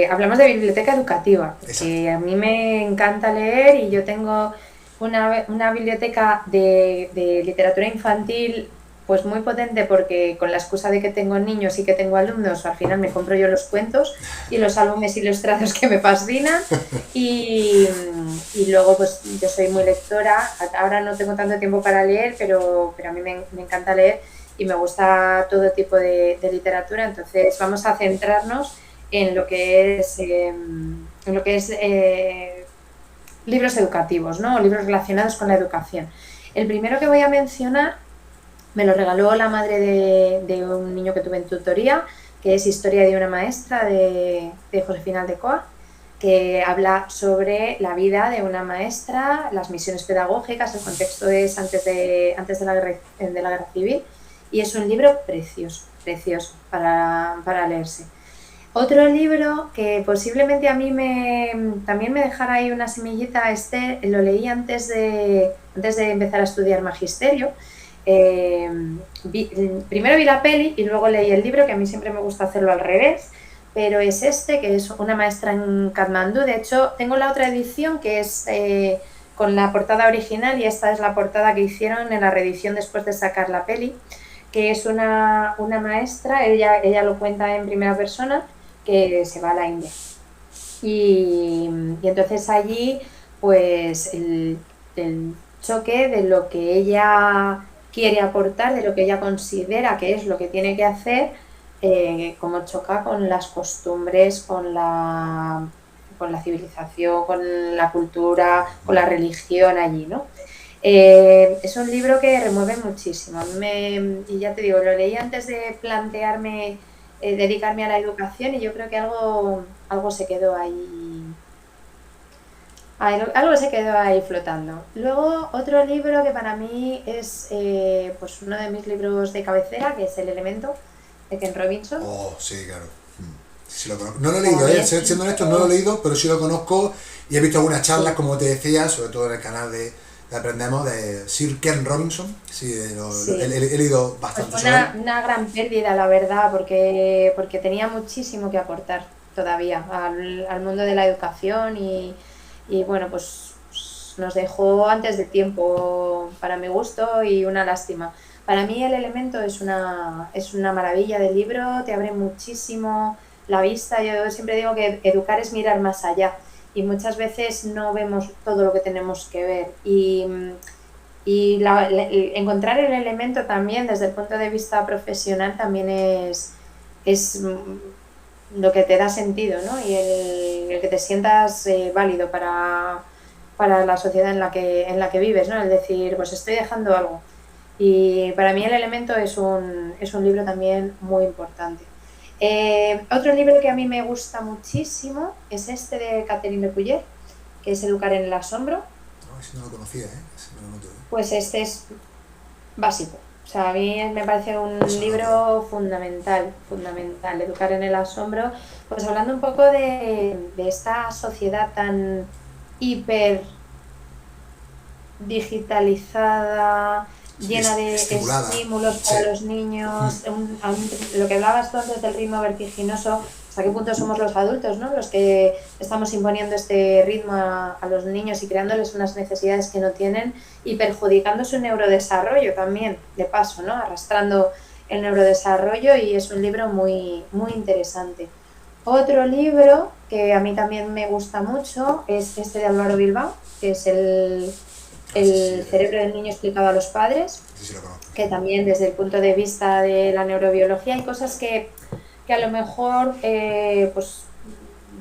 hablamos de biblioteca educativa, Exacto. que a mí me encanta leer y yo tengo una biblioteca de literatura infantil pues muy potente porque con la excusa de que tengo niños y que tengo alumnos, al final me compro yo los cuentos y los álbumes ilustrados que me fascinan y, y luego pues yo soy muy lectora, ahora no tengo tanto tiempo para leer, pero a mí me encanta leer y me gusta todo tipo de literatura, entonces vamos a centrarnos en lo que es, libros educativos, ¿no? O libros relacionados con la educación. El primero que voy a mencionar me lo regaló la madre de un niño que tuve en tutoría, que es Historia de una maestra de Josefina Aldecoa, que habla sobre la vida de una maestra, las misiones pedagógicas, el contexto es antes de la guerra civil, y es un libro precioso, precioso para leerse. Otro libro que posiblemente a mí también me dejara ahí una semillita, lo leí antes de empezar a estudiar magisterio. Primero vi la peli y luego leí el libro, que a mí siempre me gusta hacerlo al revés, pero es que es una maestra en Katmandú. De hecho, tengo la otra edición que es con la portada original y esta es la portada que hicieron en la reedición después de sacar la peli, que es una maestra, ella lo cuenta en primera persona, que se va a la India. Y entonces allí, pues el choque de lo que ella quiere aportar, de lo que ella considera que es lo que tiene que hacer, como choca con las costumbres, con la civilización, con la cultura, con la religión allí, ¿no? Es un libro que remueve muchísimo. Y ya te digo, lo leí antes de plantearme dedicarme a la educación y yo creo que algo se quedó ahí. Algo se quedó ahí flotando. Luego, otro libro que para mí es pues uno de mis libros de cabecera, que es El Elemento, de Ken Robinson. Oh, sí, claro. Sí, lo conozco. No lo he Para mí leído, es siendo honesto, no lo he leído, pero sí lo conozco y he visto algunas charlas, sí, como te decía, sobre todo en el canal de Aprendemos, de Sir Ken Robinson. Sí, sí. he leído Pues bastante fue sobre él. una gran pérdida, la verdad, porque tenía muchísimo que aportar todavía al mundo de la educación y bueno, pues nos dejó antes de tiempo para mi gusto y una lástima. Para mí El Elemento es una maravilla de libro, te abre muchísimo la vista. Yo siempre digo que educar es mirar más allá y muchas veces no vemos todo lo que tenemos que ver. Encontrar el elemento también desde el punto de vista profesional también es lo que te da sentido, ¿no? Y el que te sientas válido para la sociedad en la que vives, ¿no? El decir, pues estoy dejando algo. Y para mí El Elemento es un libro también muy importante. Otro libro que a mí me gusta muchísimo es este de Catherine Lecuyer, que es Educar en el asombro. No, ese no lo conocía, ¿eh? Ese me lo noto, ¿eh? Pues este es básico. O sea, a mí me parece un Eso no lo conozco. libro fundamental, fundamental, Educar en el asombro, pues hablando un poco de esta sociedad tan hiper digitalizada, llena de Estimulada. estímulos Sí. para los niños, lo que hablabas tú antes del ritmo vertiginoso, hasta qué punto somos los adultos, ¿no? Los que estamos imponiendo este ritmo a los niños y creándoles unas necesidades que no tienen y perjudicando su neurodesarrollo también, de paso, ¿no? Arrastrando el neurodesarrollo, y es un libro muy, muy interesante. Otro libro que a mí también me gusta mucho es este de Álvaro Bilbao, que es el cerebro del niño explicado a los padres, Sí, lo conozco. que también desde el punto de vista de la neurobiología hay cosas que a lo mejor pues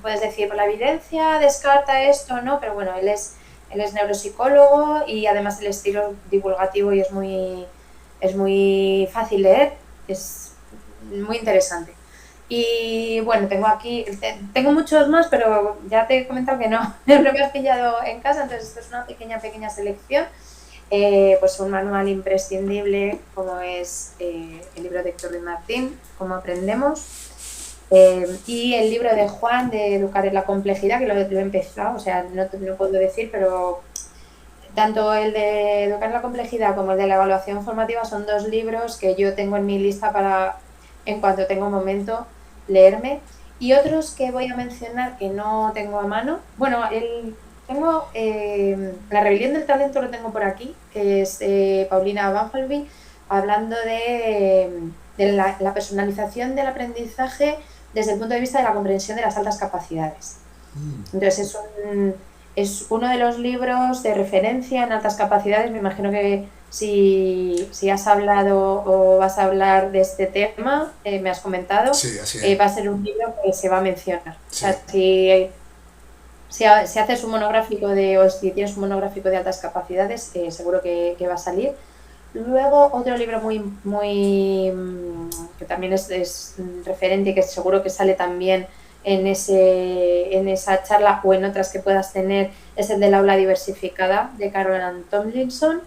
puedes decir, pues la evidencia descarta esto, ¿no? Pero bueno, él es neuropsicólogo y además el estilo divulgativo y es muy fácil leer, es muy interesante. Y bueno, tengo muchos más, pero ya te he comentado que no, no me has pillado en casa, entonces esto es una pequeña selección. Pues un manual imprescindible como es el libro de Héctor Luis Martín, Cómo aprendemos, y el libro de Juan de Educar en la complejidad, que lo he empezado, o sea, no puedo decir, pero tanto el de Educar en la complejidad como el de la evaluación formativa son dos libros que yo tengo en mi lista para, en cuanto tenga un momento, leerme. Y otros que voy a mencionar que no tengo a mano, bueno, tengo La rebelión del talento, lo tengo por aquí, que es Paulina Van Holby, hablando de la personalización del aprendizaje desde el punto de vista de la comprensión de las altas capacidades. Entonces es uno de los libros de referencia en altas capacidades. Me imagino que si has hablado o vas a hablar de este tema, me has comentado, Sí, así es. va a ser un libro que se va a mencionar. Sí. O sea, si haces un monográfico o si tienes un monográfico de altas capacidades, seguro que va a salir. Luego, otro libro muy que también es referente y que seguro que sale también en esa charla o en otras que puedas tener, es el del aula diversificada de Carol Ann Tomlinson.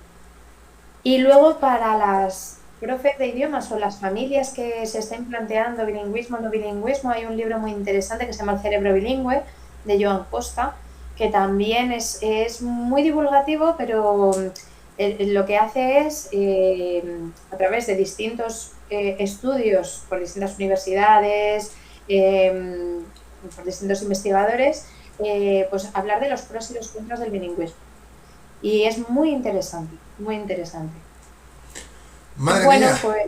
Y luego, para las profes de idiomas o las familias que se estén planteando bilingüismo o no bilingüismo, hay un libro muy interesante que se llama El cerebro bilingüe, de Joan Costa, que también es muy divulgativo, pero lo que hace es, a través de distintos estudios por distintas universidades, por distintos investigadores, pues hablar de los pros y los contras del bilingüismo. Y es muy interesante, muy interesante. Madre Bueno, mía, pues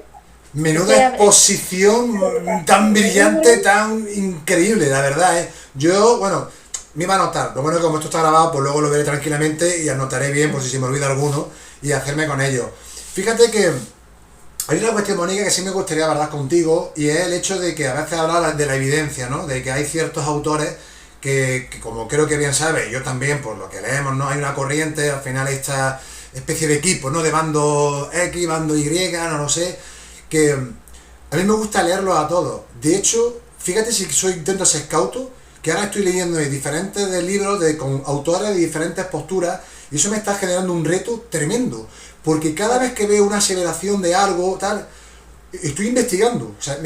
menuda exposición tan brillante, tan increíble, la verdad, ¿eh? Yo, bueno, me iba a anotar. Lo bueno es que como esto está grabado, pues luego lo veré tranquilamente y anotaré bien por si se me olvida alguno y hacerme con ello. Fíjate que hay una cuestión, Mónica, que sí me gustaría hablar contigo, y es el hecho de que a veces habla de la evidencia, ¿no? De que hay ciertos autores que como creo que bien sabes, yo también, por lo que leemos, ¿no? Hay una corriente, al final esta especie de equipo, ¿no? De bando X, bando Y, no lo sé, que a mí me gusta leerlos a todos. De hecho, fíjate si intento ser cauto, que ahora estoy leyendo diferentes libros con autores de diferentes posturas, y eso me está generando un reto tremendo, porque cada vez que veo una aseveración de algo, tal, estoy investigando. O sea,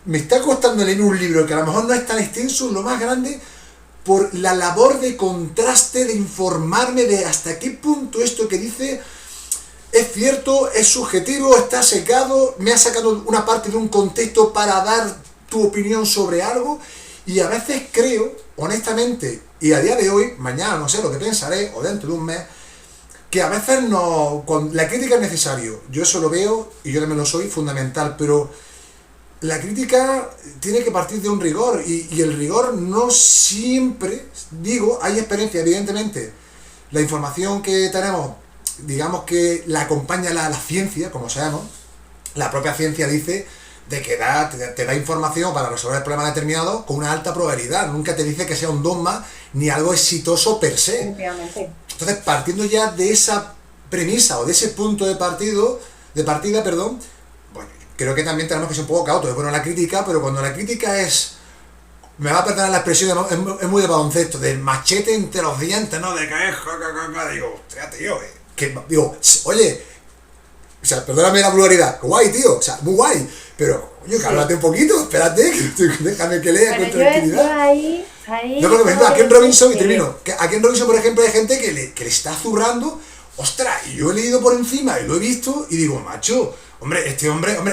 me está costando leer un libro que a lo mejor no es tan extenso, lo más grande, por la labor de contraste, de informarme de hasta qué punto esto que dice es cierto, es subjetivo, está secado, me ha sacado una parte de un contexto para dar tu opinión sobre algo, y a veces creo, honestamente, y a día de hoy, mañana no sé lo que pensaré, o dentro de un mes, que a veces no, la crítica es necesario, yo eso lo veo, y yo también lo soy, fundamental, pero la crítica tiene que partir de un rigor, y el rigor no siempre, digo, hay experiencia, evidentemente, la información que tenemos, digamos que la acompaña la ciencia, como sabemos, la propia ciencia dice de que te da información para resolver problemas determinados con una alta probabilidad, nunca te dice que sea un dogma ni algo exitoso per se. Obviamente. Entonces, partiendo ya de esa premisa o de ese punto de partida, pues creo que también tenemos que ser un poco cautos. Es bueno la crítica, pero cuando la crítica es, me va a perdonar la expresión, es muy de baloncesto, del machete entre los dientes, ¿no? De que digo, hostia, tío, digo, oye, o sea, perdóname la vulgaridad, guay, tío, o sea, muy guay, pero, oye, cálmate un poquito, espérate, déjame que lea con tranquilidad. Yo ahí no, porque, por ejemplo, aquí en Robinson, y termino, aquí en Robinson, por ejemplo, hay gente que le está zurrando, ostras, y yo he leído por encima y lo he visto, y digo, macho, hombre,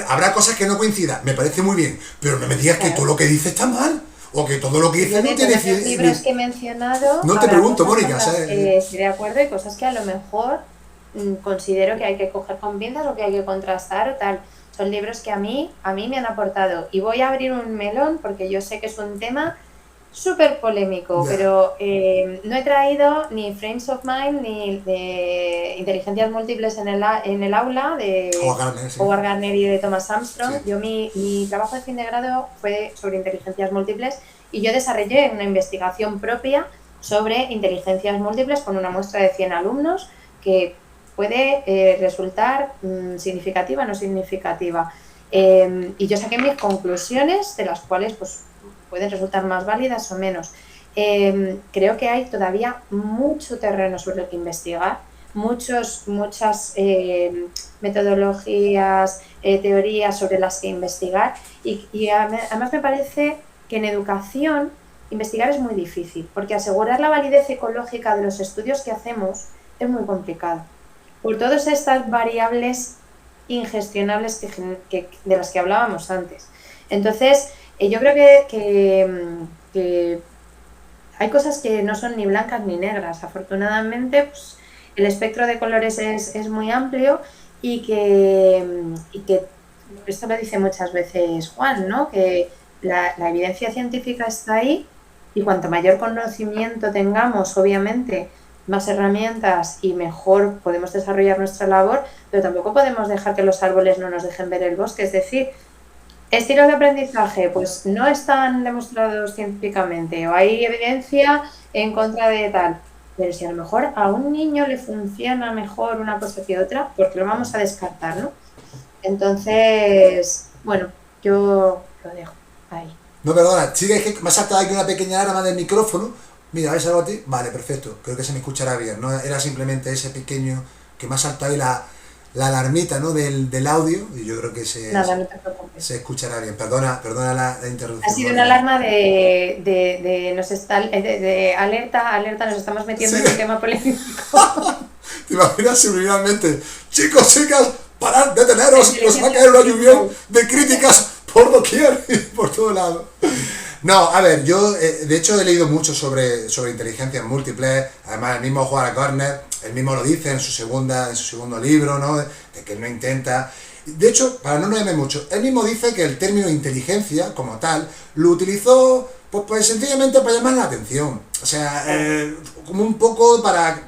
habrá cosas que no coincidan, me parece muy bien, pero no me digas que todo lo que dice está mal. o que todo lo que dice Yo no de tiene... todos los libros que he mencionado, No te habrá pregunto, cosas Mónica, con las ¿sabes? que estoy de acuerdo y cosas que a lo mejor considero que hay que coger con pinzas o que hay que contrastar o tal. Son libros que a mí me han aportado. Y voy a abrir un melón porque yo sé que es un tema súper polémico, Ya. pero no he traído ni Frames of Mind ni de Inteligencias Múltiples en el aula de Howard Gardner, sí. Howard Gardner y de Thomas Armstrong. Sí. Yo mi trabajo de fin de grado fue sobre inteligencias múltiples y yo desarrollé una investigación propia sobre inteligencias múltiples con una muestra de 100 alumnos que puede resultar significativa o no significativa. Y yo saqué mis conclusiones, de las cuales pues pueden resultar más válidas o menos. Creo que hay todavía mucho terreno sobre el que investigar, muchas metodologías, teorías sobre las que investigar y además me parece que en educación investigar es muy difícil, porque asegurar la validez ecológica de los estudios que hacemos es muy complicado. Por todas estas variables ingestionables de las que hablábamos antes. Entonces, yo creo que hay cosas que no son ni blancas ni negras. Afortunadamente, pues, el espectro de colores es muy amplio y que esto lo dice muchas veces Juan, ¿no? Que la evidencia científica está ahí y cuanto mayor conocimiento tengamos, obviamente, más herramientas y mejor podemos desarrollar nuestra labor, pero tampoco podemos dejar que los árboles no nos dejen ver el bosque. Es decir, estilos de aprendizaje, pues no están demostrados científicamente o hay evidencia en contra de tal. Pero si a lo mejor a un niño le funciona mejor una cosa que otra, ¿por qué lo vamos a descartar, no? Entonces, bueno, yo lo dejo ahí. No, perdona, sigue, es que me ha saltado aquí una pequeña alarma del micrófono. Mira, ¿ves algo a ti? Vale, perfecto, creo que se me escuchará bien, ¿no? Era simplemente ese pequeño que me ha saltado ahí la alarmita, ¿no? del audio, y yo creo que Nada, no te preocupes. se escuchará bien. Perdona la interrupción. Ha sido una alarma de alerta, nos estamos metiendo en un tema polémico. ¿Te imaginas subliminalmente? Chicos, chicas, parad, deteneros, os va a caer una lluvia de críticas por doquier, por todo lado. No, a ver, yo de hecho he leído mucho sobre inteligencias múltiples, además el mismo Howard Gardner, él mismo lo dice en su segundo libro, ¿no? De que él no intenta. De hecho, para no enrollarme mucho, él mismo dice que el término inteligencia, como tal, lo utilizó pues sencillamente para llamar la atención. O sea, como un poco para,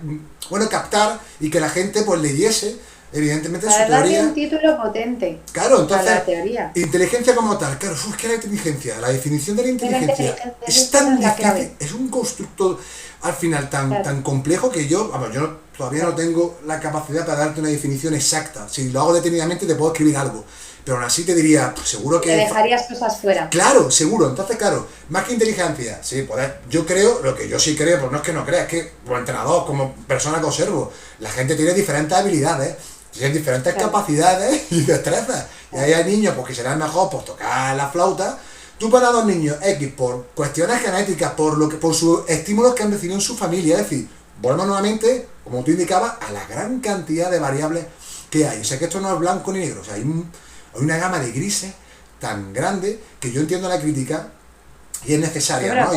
bueno, captar y que la gente pues leyese, evidentemente, para su darle teoría. Un título potente. Claro, entonces, a la teoría. Inteligencia como tal, claro, es que la inteligencia, la definición de la inteligencia es tan difícil, es un constructo al final tan complejo que yo todavía no tengo la capacidad para darte una definición exacta. Si lo hago detenidamente te puedo escribir algo, pero aún así te diría, pues seguro que... Te dejarías cosas fuera. Claro, seguro. Entonces, claro, más que inteligencia, sí, pues yo creo, lo que yo sí creo, pues no es que no crea, es que como entrenador, como persona que observo, la gente tiene diferentes habilidades, tienen diferentes capacidades y destrezas. Y ahí hay niños pues, que serán mejor por tocar la flauta. Tú para dos niños X por cuestiones genéticas, por sus estímulos que han recibido en su familia, es decir, volvemos nuevamente, como tú indicabas, a la gran cantidad de variables que hay. O sea que esto no es blanco ni negro, o sea, hay una gama de grises tan grande que yo entiendo la crítica y es necesaria, pero ¿no?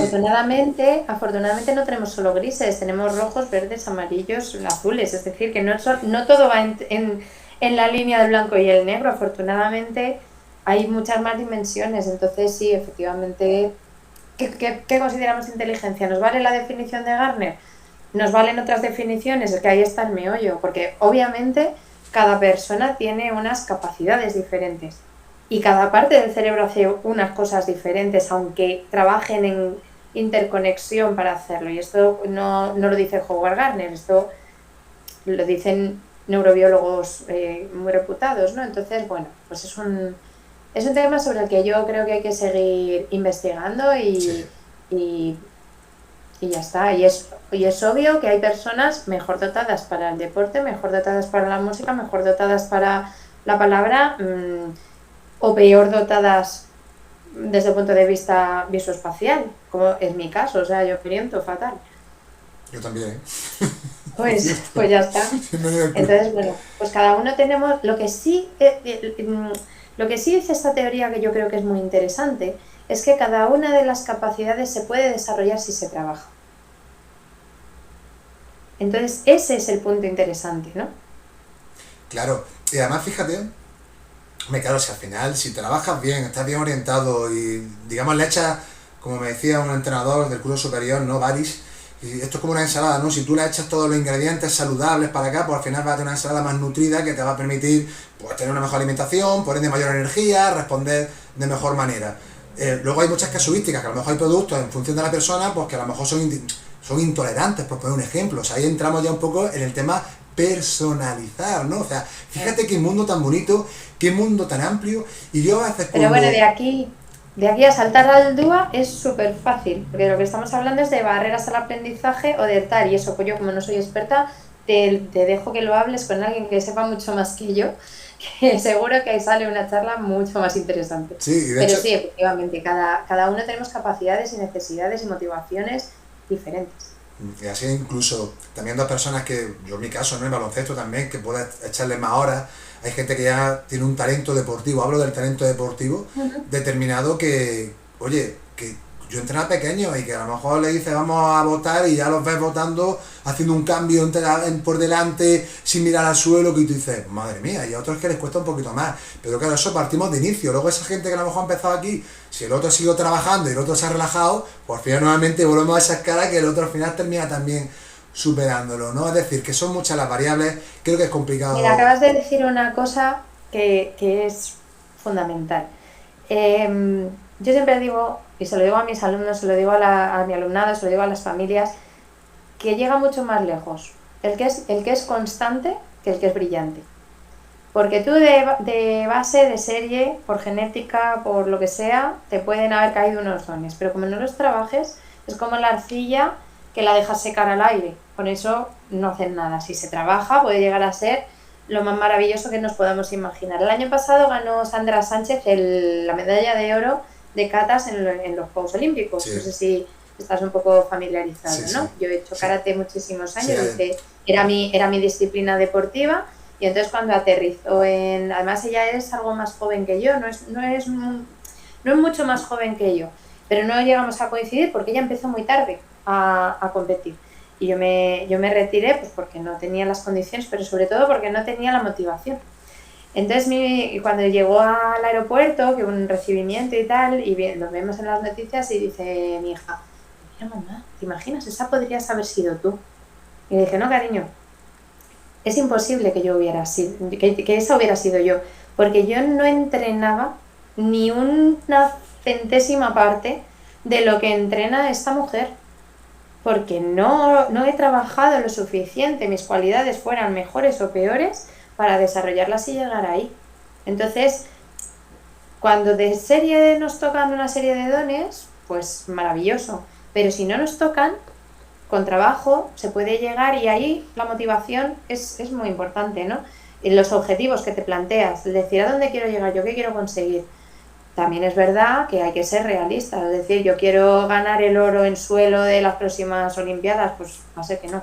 afortunadamente no tenemos solo grises, tenemos rojos, verdes, amarillos, azules, es decir, que no todo va en la línea del blanco y el negro, afortunadamente hay muchas más dimensiones, entonces sí, efectivamente, ¿qué consideramos inteligencia? ¿Nos vale la definición de Gardner? ¿Nos valen otras definiciones? Es que ahí está el meollo, porque obviamente cada persona tiene unas capacidades diferentes. Y cada parte del cerebro hace unas cosas diferentes, aunque trabajen en interconexión para hacerlo. Y esto no lo dice Howard Gardner, esto lo dicen neurobiólogos muy reputados, ¿no? Entonces, bueno, pues es un tema sobre el que yo creo que hay que seguir investigando y ya está. Y es obvio que hay personas mejor dotadas para el deporte, mejor dotadas para la música, mejor dotadas para la palabra, o peor dotadas desde el punto de vista visoespacial, como es mi caso, o sea, yo oriento fatal. Yo también. Pues ya está. Entonces, bueno, pues cada uno tenemos... Lo que sí dice esta teoría, que yo creo que es muy interesante, es que cada una de las capacidades se puede desarrollar si se trabaja. Entonces, ese es el punto interesante, ¿no? Claro, y además fíjate, claro, si al final, si trabajas bien, estás bien orientado y, digamos, le echas, como me decía un entrenador del curso superior, ¿no? Baris, y esto es como una ensalada, ¿no? Si tú le echas todos los ingredientes saludables para acá, pues al final vas a tener una ensalada más nutrida que te va a permitir, pues, tener una mejor alimentación, por ende mayor energía, responder de mejor manera. Luego hay muchas casuísticas, que a lo mejor hay productos en función de la persona, pues que a lo mejor son intolerantes, por poner un ejemplo. O sea, ahí entramos ya un poco en el tema personalizar, ¿no? O sea, fíjate qué mundo tan bonito, qué mundo tan amplio, y yo a veces Pero bueno, de aquí a saltar al DUA es súper fácil, porque lo que estamos hablando es de barreras al aprendizaje o de tal, y eso, pues yo como no soy experta, te dejo que lo hables con alguien que sepa mucho más que yo, que seguro que ahí sale una charla mucho más interesante. Sí, y de Pero hecho, sí, efectivamente, cada uno tenemos capacidades y necesidades y motivaciones diferentes. y así incluso también dos personas que, yo en mi caso, ¿no? En baloncesto también, que puedes echarle más horas. Hay gente que ya tiene un talento deportivo, hablo del talento deportivo, determinado que, oye, que yo entrenaba pequeño y que a lo mejor le dices vamos a votar y ya los ves votando, haciendo un cambio por delante, sin mirar al suelo, que tú dices, madre mía, y a otros que les cuesta un poquito más. Pero claro, eso partimos de inicio. Luego esa gente que a lo mejor ha empezado aquí, si el otro ha seguido trabajando y el otro se ha relajado, pues al final nuevamente volvemos a esas caras que el otro al final termina también superándolo, ¿no? Es decir, que son muchas las variables, creo que es complicado. Mira, acabas de decir una cosa que es fundamental. Yo siempre digo, y se lo digo a mis alumnos, se lo digo a mi alumnado, se lo digo a las familias, que llega mucho más lejos el que es constante que el que es brillante. Porque tú de base, de serie, por genética, por lo que sea, te pueden haber caído unos dones, pero como no los trabajes, es como la arcilla que la dejas secar al aire. Con eso no hacen nada. Si se trabaja, puede llegar a ser lo más maravilloso que nos podamos imaginar. El año pasado ganó Sandra Sánchez la medalla de oro de catas en los Juegos Olímpicos. Sí. No sé si estás un poco familiarizado, sí, ¿no? Sí. Yo he hecho karate muchísimos años, sí. Era mi disciplina deportiva, y entonces cuando aterrizó además ella es algo más joven que yo, no es mucho más joven que yo, pero no llegamos a coincidir porque ella empezó muy tarde a competir. Y yo me retiré pues porque no tenía las condiciones, pero sobre todo porque no tenía la motivación. Entonces cuando llegó al aeropuerto, que hubo un recibimiento y tal, y lo vemos en las noticias, y dice mi hija, mira mamá, ¿te imaginas? Esa podrías haber sido tú. Y le dije, no cariño, es imposible que yo hubiera sido, que esa hubiera sido yo, porque yo no entrenaba ni una centésima parte de lo que entrena esta mujer, porque no he trabajado lo suficiente, mis cualidades fueran mejores o peores para desarrollarlas y llegar ahí. Entonces, cuando de serie nos tocan una serie de dones, pues maravilloso, pero si no nos tocan, con trabajo se puede llegar, y ahí la motivación es muy importante, ¿no? En los objetivos que te planteas, decir a dónde quiero llegar yo, qué quiero conseguir. También es verdad que hay que ser realistas, es decir, yo quiero ganar el oro en suelo de las próximas Olimpiadas, pues va a ser que no,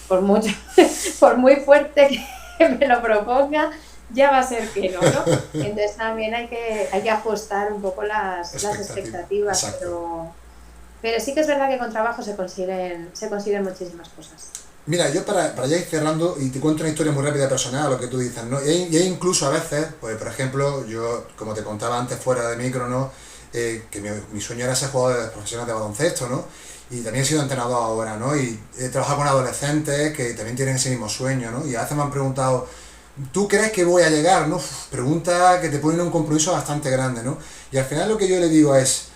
por muy fuerte que me lo proponga, ya va a ser que no, ¿no? Entonces también hay que ajustar un poco las expectativas, pero sí que es verdad que con trabajo se consiguen muchísimas cosas. Mira, yo para ya ir cerrando, y te cuento una historia muy rápida personal a lo que tú dices, ¿no? Y hay incluso a veces, pues por ejemplo, yo, como te contaba antes fuera de micro, ¿no? Que mi sueño era ser jugador profesional de baloncesto, ¿no? Y también he sido entrenador ahora, ¿no? Y he trabajado con adolescentes que también tienen ese mismo sueño, ¿no? Y a veces me han preguntado, ¿tú crees que voy a llegar? ¿No? Pregunta que te ponen un compromiso bastante grande, ¿no? Y al final lo que yo le digo es,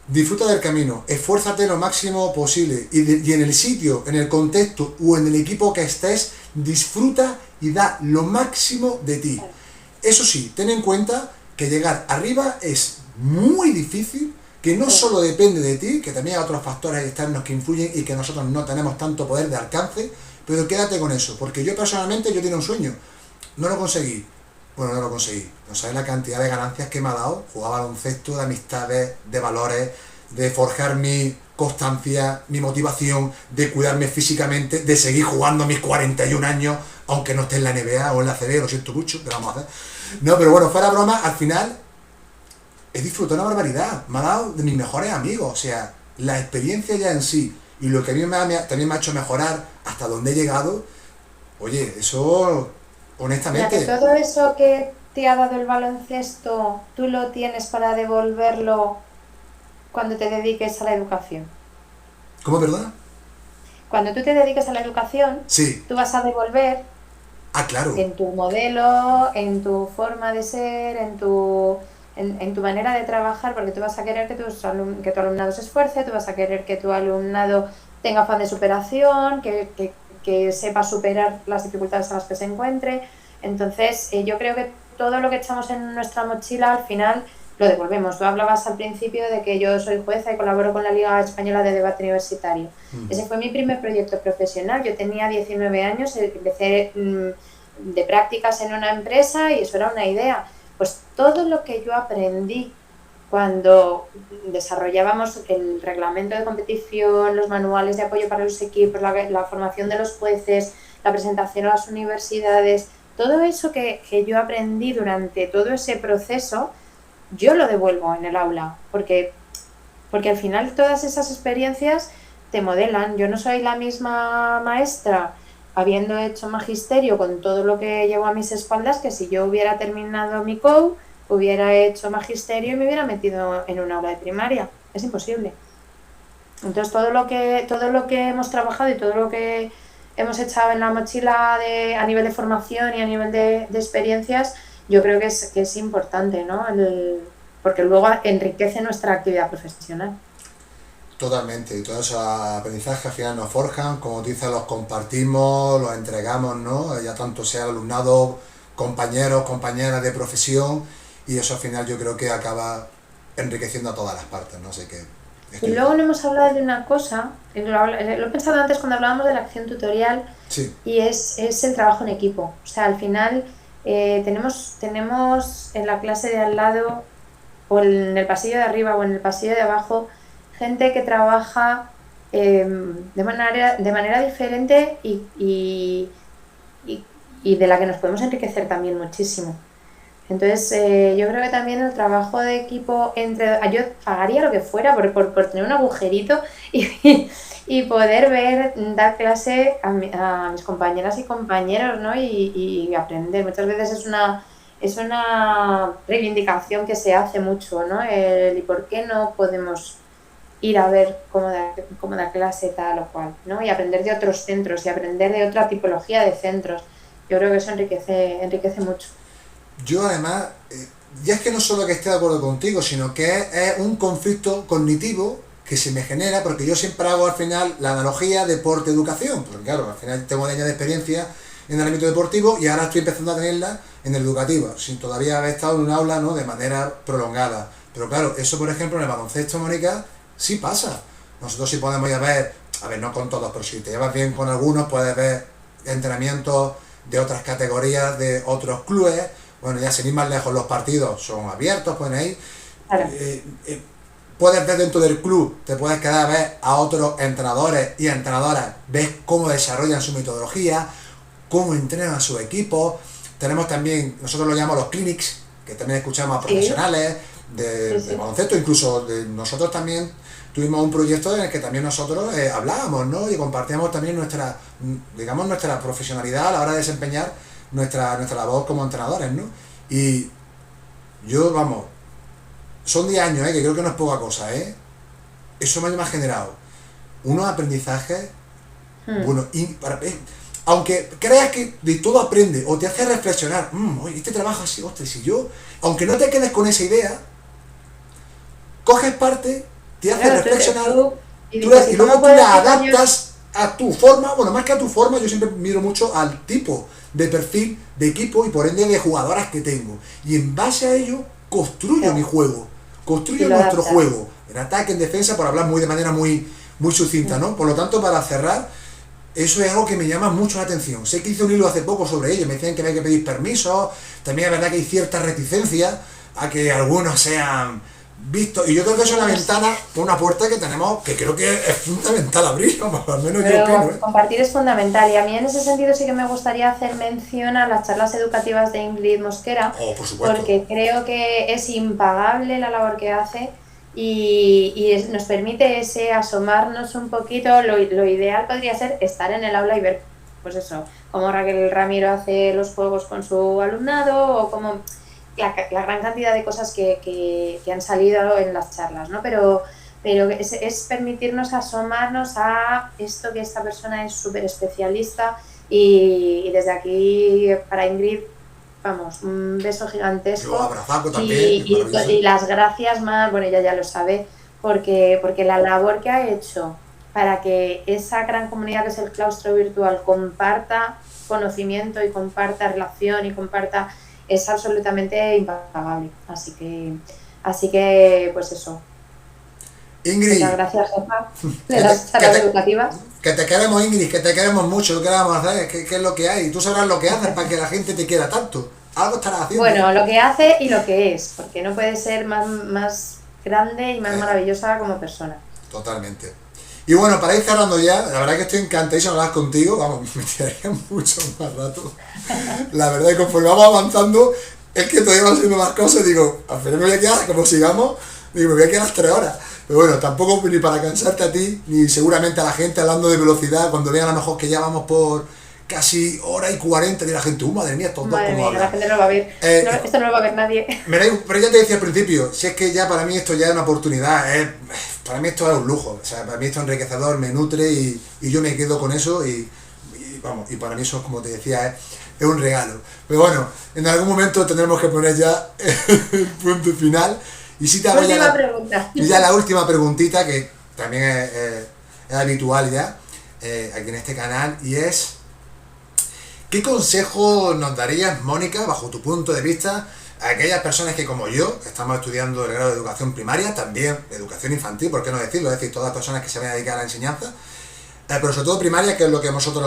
disfruta del camino, esfuérzate lo máximo posible, y en el sitio, en el contexto o en el equipo que estés, disfruta y da lo máximo de ti. Eso sí, ten en cuenta que llegar arriba es muy difícil, que no solo depende de ti, que también hay otros factores externos que influyen y que nosotros no tenemos tanto poder de alcance, pero quédate con eso, porque yo personalmente tenía un sueño, no lo conseguí. Bueno, no lo conseguí. No sabes la cantidad de ganancias que me ha dado. Jugar baloncesto, de amistades, de valores, de forjar mi constancia, mi motivación, de cuidarme físicamente, de seguir jugando a mis 41 años, aunque no esté en la NBA o en la CB, lo siento mucho, ¿qué vamos a hacer? No, pero bueno, fuera broma, al final he disfrutado una barbaridad, me ha dado de mis mejores amigos, o sea, la experiencia ya en sí y lo que a mí también me ha hecho mejorar hasta donde he llegado, oye, eso, Mira, que honestamente, todo eso que te ha dado el baloncesto, tú lo tienes para devolverlo cuando te dediques a la educación. ¿cómo, perdona? Cuando tú te dediques a la educación, Sí, tú vas a devolver ah, claro, en tu modelo, en tu forma de ser, en tu manera de trabajar, porque tú vas a querer que que tu alumnado se esfuerce, tú vas a querer que tu alumnado tenga afán de superación, que sepa superar las dificultades a las que se encuentre. Entonces, yo creo que todo lo que echamos en nuestra mochila al final lo devolvemos. Tú hablabas al principio de que yo soy jueza y colaboro con la Liga Española de Debate Universitario. Ese fue mi primer proyecto profesional. Yo tenía 19 años, empecé de prácticas en una empresa y eso era una idea. Pues todo lo que yo aprendí cuando desarrollábamos el reglamento de competición, los manuales de apoyo para los equipos, la formación de los jueces, la presentación a las universidades, todo eso que yo aprendí durante todo ese proceso, yo lo devuelvo en el aula, porque al final todas esas experiencias te modelan. Yo no soy la misma maestra habiendo hecho magisterio con todo lo que llevo a mis espaldas que si yo hubiera terminado mi COU, hubiera hecho magisterio y me hubiera metido en un aula de primaria. Es imposible. Entonces todo lo que hemos trabajado y todo lo que hemos echado en la mochila a nivel de formación y a nivel de experiencias, yo creo que es importante, ¿no? Porque luego enriquece nuestra actividad profesional. totalmente, y todos esos aprendizajes al final nos forjan, como tú dices, los compartimos, los entregamos, ¿no? Ya tanto sea el alumnado, compañeros, compañeras de profesión, y eso al final yo creo que acaba enriqueciendo a todas las partes, ¿no? Así que Y estoy... luego no hemos hablado de una cosa, lo he pensado antes cuando hablábamos de la acción tutorial, Sí, y es el trabajo en equipo. O sea, al final tenemos en la clase de al lado, o en el pasillo de arriba o en el pasillo de abajo, gente que trabaja de manera diferente y, y de la que nos podemos enriquecer también muchísimo. Entonces, yo creo que también el trabajo de equipo yo pagaría lo que fuera por tener un agujerito y poder dar clase a mis compañeras y compañeros, ¿no? Y aprender. Muchas veces es una reivindicación que se hace mucho, ¿no? ¿Y por qué no podemos ir a ver cómo da clase tal o cual, ¿no? Y aprender de otros centros y aprender de otra tipología de centros. Yo creo que eso enriquece mucho. yo además, ya es que no solo que esté de acuerdo contigo, sino que es un conflicto cognitivo que se me genera, porque yo siempre hago al final la analogía deporte-educación, porque claro, al final tengo años de experiencia en el ámbito deportivo y ahora estoy empezando a tenerla en el educativo, sin todavía haber estado en un aula, ¿no?, de manera prolongada. Pero claro, eso por ejemplo en el baloncesto, Mónica, sí pasa. Nosotros sí podemos ir a ver, no con todos, pero si te llevas bien con algunos, puedes ver entrenamientos de otras categorías, de otros clubes. Bueno, ya sin ir más lejos, los partidos son abiertos, pueden ir. Claro. Puedes ver dentro del club, te puedes quedar a ver a otros entrenadores y entrenadoras, ves cómo desarrollan su metodología, cómo entrenan a su equipo. Tenemos también, nosotros lo llamamos los clinics, que también escuchamos a Sí, profesionales sí, de sí. baloncesto, incluso nosotros también tuvimos un proyecto en el que también nosotros hablábamos, ¿no? Y compartíamos también digamos, nuestra profesionalidad a la hora de desempeñar nuestra labor como entrenadores, ¿no? Y yo, vamos, son 10 años, que creo que no es poca cosa, Eso me ha generado unos aprendizajes, Hmm. bueno, aunque creas que de todo aprende o te hace reflexionar, oye, este trabajo así, ostras, si yo, aunque no te quedes con esa idea, coges parte, te hace Claro, reflexionar, y dices, y ¿y luego cómo tú puede la ser que yo? adaptas a tu forma, bueno, más que a tu forma, yo siempre miro mucho al tipo de perfil de equipo y por ende de jugadoras que tengo. Y en base a ello, construyo mi Claro, juego, y construyo lo nuestro adaptas. juego, en ataque, en defensa, por hablar de manera muy sucinta, Hmm. ¿no? Por lo tanto, para cerrar, eso es algo que me llama mucho la atención. Sé que hice un hilo hace poco sobre ello, me decían que había que pedir permiso, también es verdad que hay cierta reticencia a que algunos sean visto, y yo creo que es una ventana, una puerta que tenemos, que creo que es fundamental abrir, vamos, al menos yo opino, Pero compartir es fundamental y a mí en ese sentido sí que me gustaría hacer mención a las charlas educativas de Ingrid Mosquera, Oh, por supuesto. porque creo que es impagable la labor que hace y nos permite ese asomarnos un poquito. Lo ideal podría ser estar en el aula y ver, pues eso, cómo Raquel Ramiro hace los juegos con su alumnado o cómo la gran cantidad de cosas que han salido en las charlas, ¿no? Pero es permitirnos asomarnos a esto que esta persona es súper especialista y desde aquí para Ingrid, vamos, un beso gigantesco. Yo abrazaco también. Y las gracias más, bueno, ella ya lo sabe, porque la labor que ha hecho para que esa gran comunidad que es el claustro virtual comparta conocimiento y comparta relación y comparta es absolutamente impagable. Así que pues eso. Ingrid, muchas gracias, jefa, de las charlas educativas. Que te queremos, Ingrid, que te queremos mucho. ¿Qué vamos a hacer? ¿Qué es lo que hay? Tú sabrás lo que haces para que la gente te quiera tanto. Algo estarás haciendo. Bueno, lo que hace y lo que es, porque no puede ser más grande y más maravillosa como persona. Totalmente. Y bueno, para ir cerrando ya, la verdad que estoy encantadísimo de hablar contigo, vamos, me tiraría mucho más rato. La verdad que conforme vamos avanzando, es que todavía van haciendo más cosas, digo, al final me voy a quedar, como sigamos, digo, me voy a quedar 3 horas. Pero bueno, tampoco ni para cansarte a ti, ni seguramente a la gente hablando de velocidad, cuando vean a lo mejor que ya vamos por casi 1:40, y la gente, madre mía, estos dos como hablan. La gente no lo va a ver, esto no lo va a ver nadie. Pero ya te decía al principio, si es que ya para mí esto ya es una oportunidad, para mí esto es un lujo, o sea, para mí esto es enriquecedor, me nutre y yo me quedo con eso y vamos, y para mí eso, como te decía, es un regalo. Pero bueno, en algún momento tendremos que poner ya el punto final. Y si te hago ya la última preguntita, que también es habitual ya, aquí en este canal, y es, ¿qué consejo nos darías, Mónica, bajo tu punto de vista, a aquellas personas que como yo, estamos estudiando el grado de educación primaria, también educación infantil, por qué no decirlo, es decir, todas las personas que se vayan a dedicar a la enseñanza, pero sobre todo primaria, que es lo que nosotros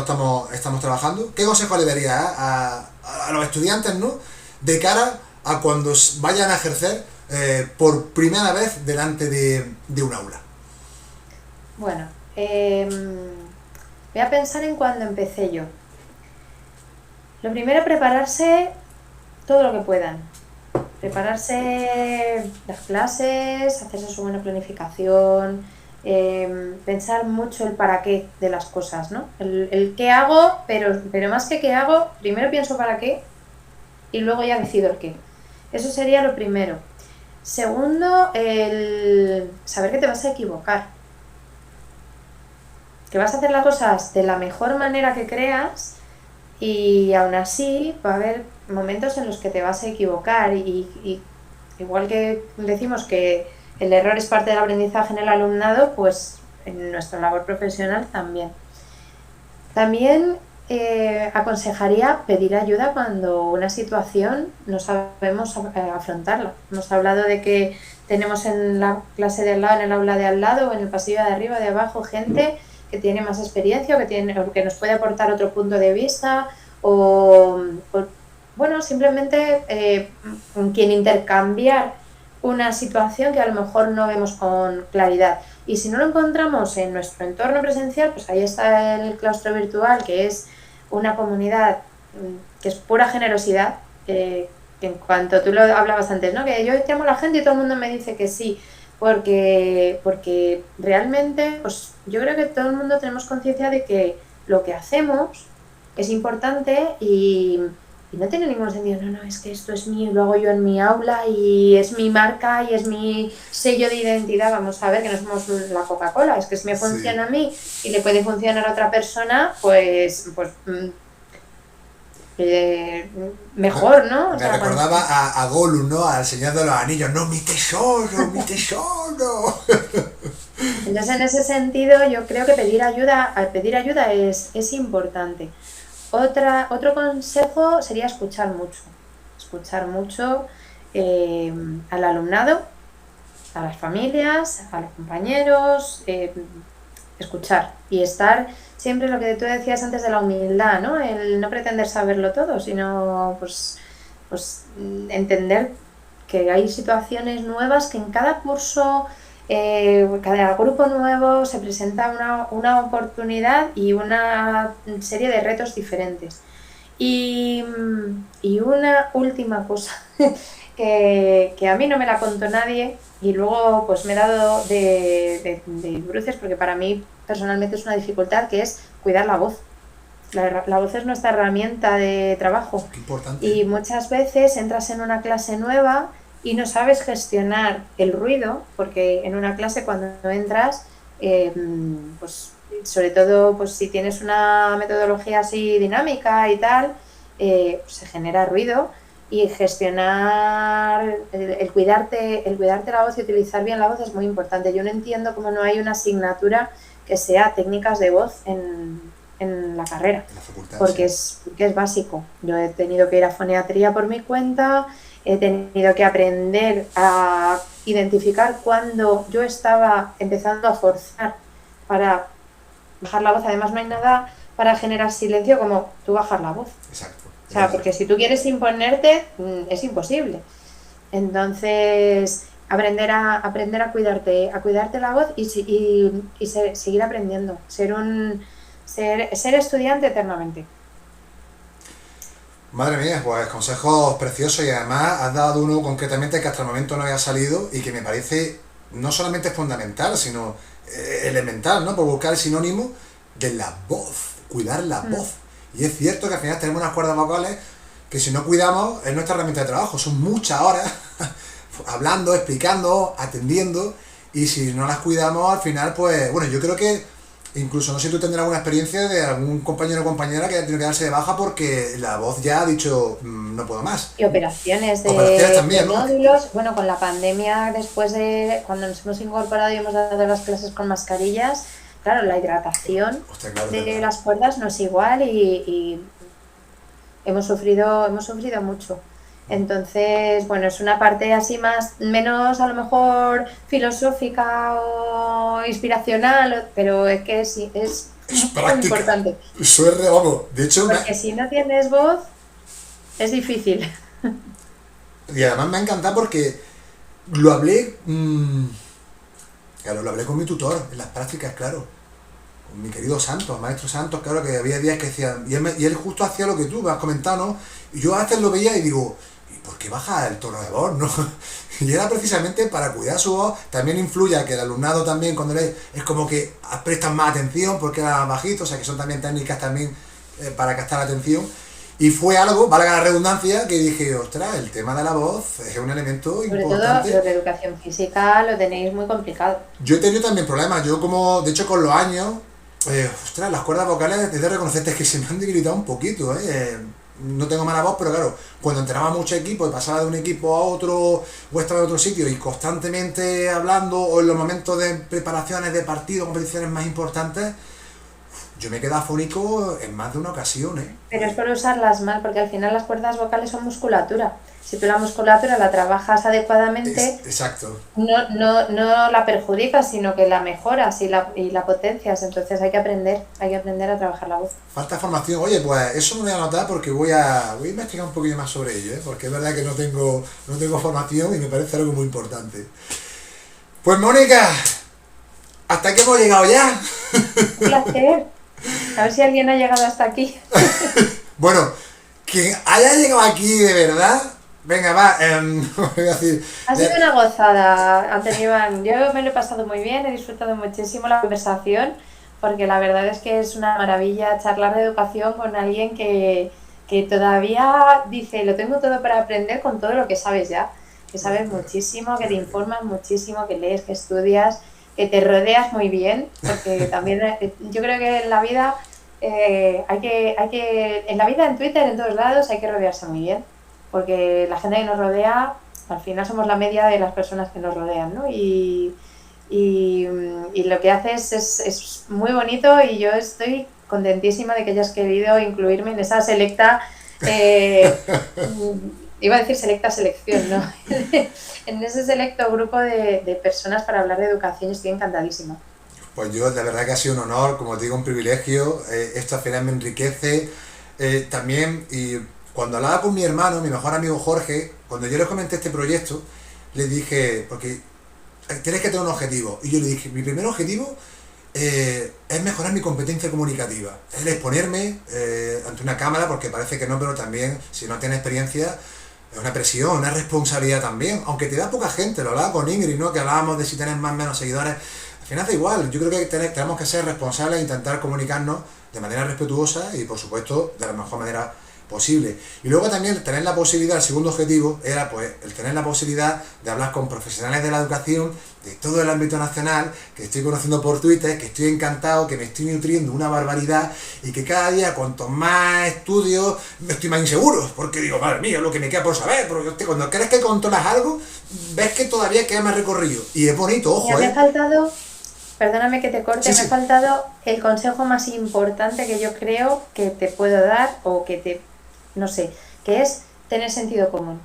estamos trabajando? ¿Qué consejo le darías a los estudiantes, ¿no?, de cara a cuando vayan a ejercer por primera vez delante de un aula? Bueno, voy a pensar en cuando empecé yo. Lo primero, prepararse todo lo que puedan. Prepararse las clases, hacerse su buena planificación, pensar mucho el para qué de las cosas, ¿no? El qué hago, pero más que qué hago, primero pienso para qué y luego ya decido el qué. Eso sería lo primero. Segundo, el saber que te vas a equivocar. Que vas a hacer las cosas de la mejor manera que creas y aún así va a haber momentos en los que te vas a equivocar y igual que decimos que el error es parte del aprendizaje en el alumnado, pues en nuestra labor profesional también. También aconsejaría pedir ayuda cuando una situación no sabemos afrontarla. Hemos hablado de que tenemos en la clase de al lado, en el aula de al lado, o en el pasillo de arriba, de abajo, gente que tiene más experiencia o que nos puede aportar otro punto de vista o bueno, simplemente con quien intercambiar una situación que a lo mejor no vemos con claridad. Y si no lo encontramos en nuestro entorno presencial, pues ahí está el claustro virtual, que es una comunidad que es pura generosidad, que en cuanto tú lo hablabas antes, ¿no?, que yo llamo a la gente y todo el mundo me dice que sí, porque realmente pues yo creo que todo el mundo tenemos conciencia de que lo que hacemos es importante y no tiene ningún sentido, no, es que esto es mío, lo hago yo en mi aula y es mi marca y es mi sello de identidad. Vamos a ver que no somos la Coca-Cola, es que si me funciona a mí y le puede funcionar a otra persona, pues mejor, ¿no? Me recordaba a Gollum, ¿no?, al Señor de los Anillos, no, mi tesoro, mi tesoro. Entonces, en ese sentido, yo creo que pedir ayuda es importante. Otro consejo sería escuchar mucho al alumnado, a las familias, a los compañeros, escuchar y estar siempre lo que tú decías antes de la humildad, ¿no? El no pretender saberlo todo, sino pues entender que hay situaciones nuevas que en cada curso, cada grupo nuevo se presenta una oportunidad y una serie de retos diferentes. Y una última cosa que a mí no me la contó nadie y luego pues me he dado de bruces porque para mí personalmente es una dificultad, que es cuidar la voz. La voz es nuestra herramienta de trabajo. Qué importante. Y muchas veces entras en una clase nueva y no sabes gestionar el ruido, porque en una clase cuando entras, pues sobre todo pues si tienes una metodología así dinámica y tal, pues se genera ruido, y gestionar el cuidarte la voz y utilizar bien la voz es muy importante. Yo no entiendo cómo no hay una asignatura que sea técnicas de voz en la carrera, En la facultad, porque sí. es básico. Yo he tenido que ir a foniatría por mi cuenta, he tenido que aprender a identificar cuando yo estaba empezando a forzar para bajar la voz. Además no hay nada para generar silencio como tú bajar la voz. Exacto. O sea, porque si tú quieres imponerte, es imposible. Entonces, aprender a cuidarte la voz y seguir aprendiendo, ser estudiante eternamente. Madre mía, pues consejos preciosos, y además has dado uno concretamente que hasta el momento no había salido y que me parece no solamente fundamental, sino elemental, ¿no? Por buscar el sinónimo de la voz, cuidar la voz. Y es cierto que al final tenemos unas cuerdas vocales que si no cuidamos es nuestra herramienta de trabajo. Son muchas horas hablando, explicando, atendiendo, y si no las cuidamos al final, pues bueno, yo creo que incluso no sé si tú tendrás alguna experiencia de algún compañero o compañera que haya tenido que darse de baja porque la voz ya ha dicho no puedo más. Y operaciones También, de ¿no? nódulos. Bueno, con la pandemia, después de cuando nos hemos incorporado y hemos dado las clases con mascarillas, claro, la hidratación de las cuerdas no es igual y hemos sufrido mucho. Entonces, bueno, es una parte así menos a lo mejor filosófica o inspiracional, pero es que sí, es muy importante. Eso es vamos, de hecho... Porque si no tienes voz, es difícil. Y además me ha encantado porque lo hablé... claro, lo hablé con mi tutor en las prácticas, claro. Con mi querido Santos, maestro Santos, claro, que había días que decían... Y él justo hacía lo que tú me has comentado, ¿no? Y yo a veces lo veía y digo... ¿Y por qué baja el tono de voz, no? Y era precisamente para cuidar su voz. También influye a que el alumnado también, cuando es como que prestan más atención porque era más bajito, o sea que son también técnicas también para captar la atención. Y fue algo, valga la redundancia, que dije, ostras, el tema de la voz es un elemento Sobre importante. todo, lo de educación física lo tenéis muy complicado. Yo he tenido también problemas, yo como, de hecho con los años, ostras, las cuerdas vocales, he de reconocerte que se me han debilitado un poquito, no tengo mala voz, pero claro, cuando entrenaba mucho equipo y pasaba de un equipo a otro o estaba en otro sitio y constantemente hablando, o en los momentos de preparaciones de partidos, competiciones más importantes, yo me quedé afónico en más de una ocasión, Pero es por usarlas mal, porque al final las cuerdas vocales son musculatura. Si tú la musculatura la trabajas adecuadamente, exacto. No la perjudicas, sino que la mejoras y la potencias. Entonces hay que aprender a trabajar la voz. Falta formación. Oye, pues eso me voy a anotar porque voy a investigar un poquito más sobre ello, porque es verdad que no tengo formación y me parece algo muy importante. Pues Mónica, hasta aquí hemos llegado ya. Un placer. A ver si alguien ha llegado hasta aquí. Bueno, quien haya llegado aquí de verdad, venga, va, voy a decir... Ha sido una gozada, Antonio Iván. Yo me lo he pasado muy bien, he disfrutado muchísimo la conversación, porque la verdad es que es una maravilla charlar de educación con alguien que todavía dice, lo tengo todo para aprender con todo lo que sabes ya. Que sabes muchísimo, que te informas muchísimo, que lees, que estudias, que te rodeas muy bien, porque también yo creo que en la vida en la vida, en Twitter, en todos lados, hay que rodearse muy bien, porque la gente que nos rodea, al final somos la media de las personas que nos rodean, ¿no? Y lo que haces es muy bonito, y yo estoy contentísima de que hayas querido incluirme en esa selecta... iba a decir selecta selección, ¿no? En ese selecto grupo de personas para hablar de educación. Estoy encantadísima. Pues yo, de verdad que ha sido un honor, como te digo, un privilegio. Esto al final me enriquece también, y cuando hablaba con mi hermano, mi mejor amigo Jorge, cuando yo le comenté este proyecto, le dije, porque tienes que tener un objetivo. Y yo le dije, mi primer objetivo es mejorar mi competencia comunicativa. Es exponerme ante una cámara, porque parece que no, pero también, si no tienes experiencia, es una presión, una responsabilidad también. Aunque te da poca gente, lo hablaba con Ingrid, ¿no? Que hablábamos de si tienes más o menos seguidores. Al final da igual, yo creo que tenemos que ser responsables e intentar comunicarnos de manera respetuosa y, por supuesto, de la mejor manera posible. Y luego también tener la posibilidad, el segundo objetivo era pues el tener la posibilidad de hablar con profesionales de la educación de todo el ámbito nacional, que estoy conociendo por Twitter, que estoy encantado, que me estoy nutriendo una barbaridad y que cada día cuanto más estudio me estoy más inseguro, porque digo, madre mía, lo que me queda por saber, porque cuando crees que controlas algo, ves que todavía queda más recorrido y es bonito, ojo, me ha faltado, perdóname que te corte, sí. Me ha faltado el consejo más importante que yo creo que te puedo dar o que te, no sé, que es tener sentido común.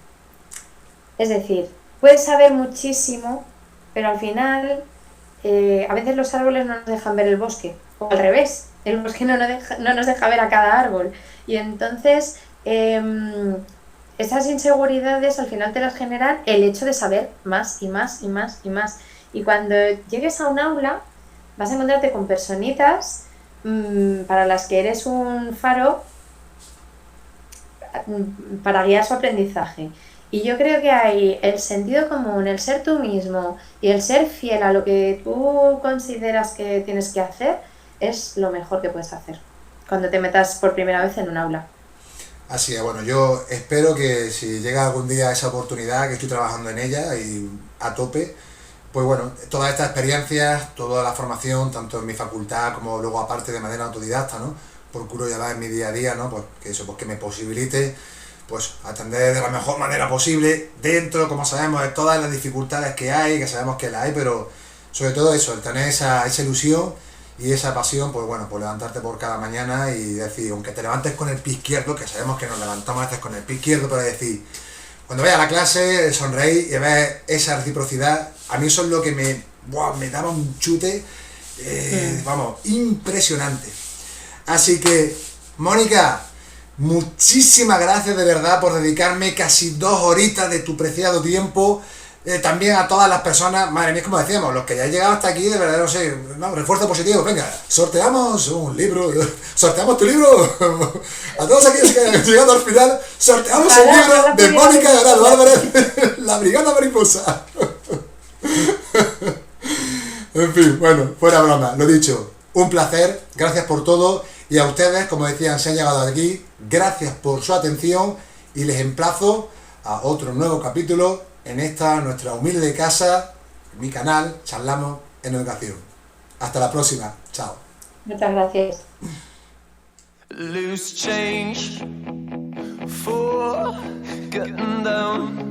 Es decir, puedes saber muchísimo, pero al final a veces los árboles no nos dejan ver el bosque, o al revés, el bosque no nos deja ver a cada árbol. Y entonces esas inseguridades al final te las generan el hecho de saber más y más y más y más. Y cuando llegues a un aula vas a encontrarte con personitas para las que eres un faro para guiar su aprendizaje. Y yo creo que hay el sentido común, el ser tú mismo y el ser fiel a lo que tú consideras que tienes que hacer es lo mejor que puedes hacer cuando te metas por primera vez en un aula. Así es, bueno, yo espero que si llega algún día esa oportunidad, que estoy trabajando en ella y a tope, pues bueno, todas estas experiencias, toda la formación, tanto en mi facultad como luego aparte de manera autodidacta, ¿no? Procuro llevar en mi día a día, ¿no? Pues que eso, pues que me posibilite pues atender de la mejor manera posible, dentro, como sabemos, de todas las dificultades que hay, que sabemos que las hay, pero sobre todo eso, el tener esa ilusión y esa pasión, pues bueno, pues levantarte por cada mañana y decir, aunque te levantes con el pie izquierdo, que sabemos que nos levantamos a veces con el pie izquierdo, pero decir, cuando vayas a la clase, sonreír y ver esa reciprocidad, a mí eso es lo que me daba un chute, vamos, impresionante. Así que, Mónica, muchísimas gracias de verdad por dedicarme casi 2 horitas de tu preciado tiempo. También a todas las personas, madre mía, como decíamos, los que ya han llegado hasta aquí, de verdad, no sé, no, refuerzo positivo, venga, sorteamos un libro, sorteamos tu libro, a todos aquellos que han llegado al final, sorteamos el libro de Mónica Garado Álvarez, La Brigada Mariposa. En fin, bueno, fuera broma, lo dicho, un placer, gracias por todo, y a ustedes, como decían, se han llegado aquí, gracias por su atención, y les emplazo a otro nuevo capítulo en esta nuestra humilde casa, mi canal, Charlamos en Educación. Hasta la próxima, chao. Muchas gracias. Loose change for getting down.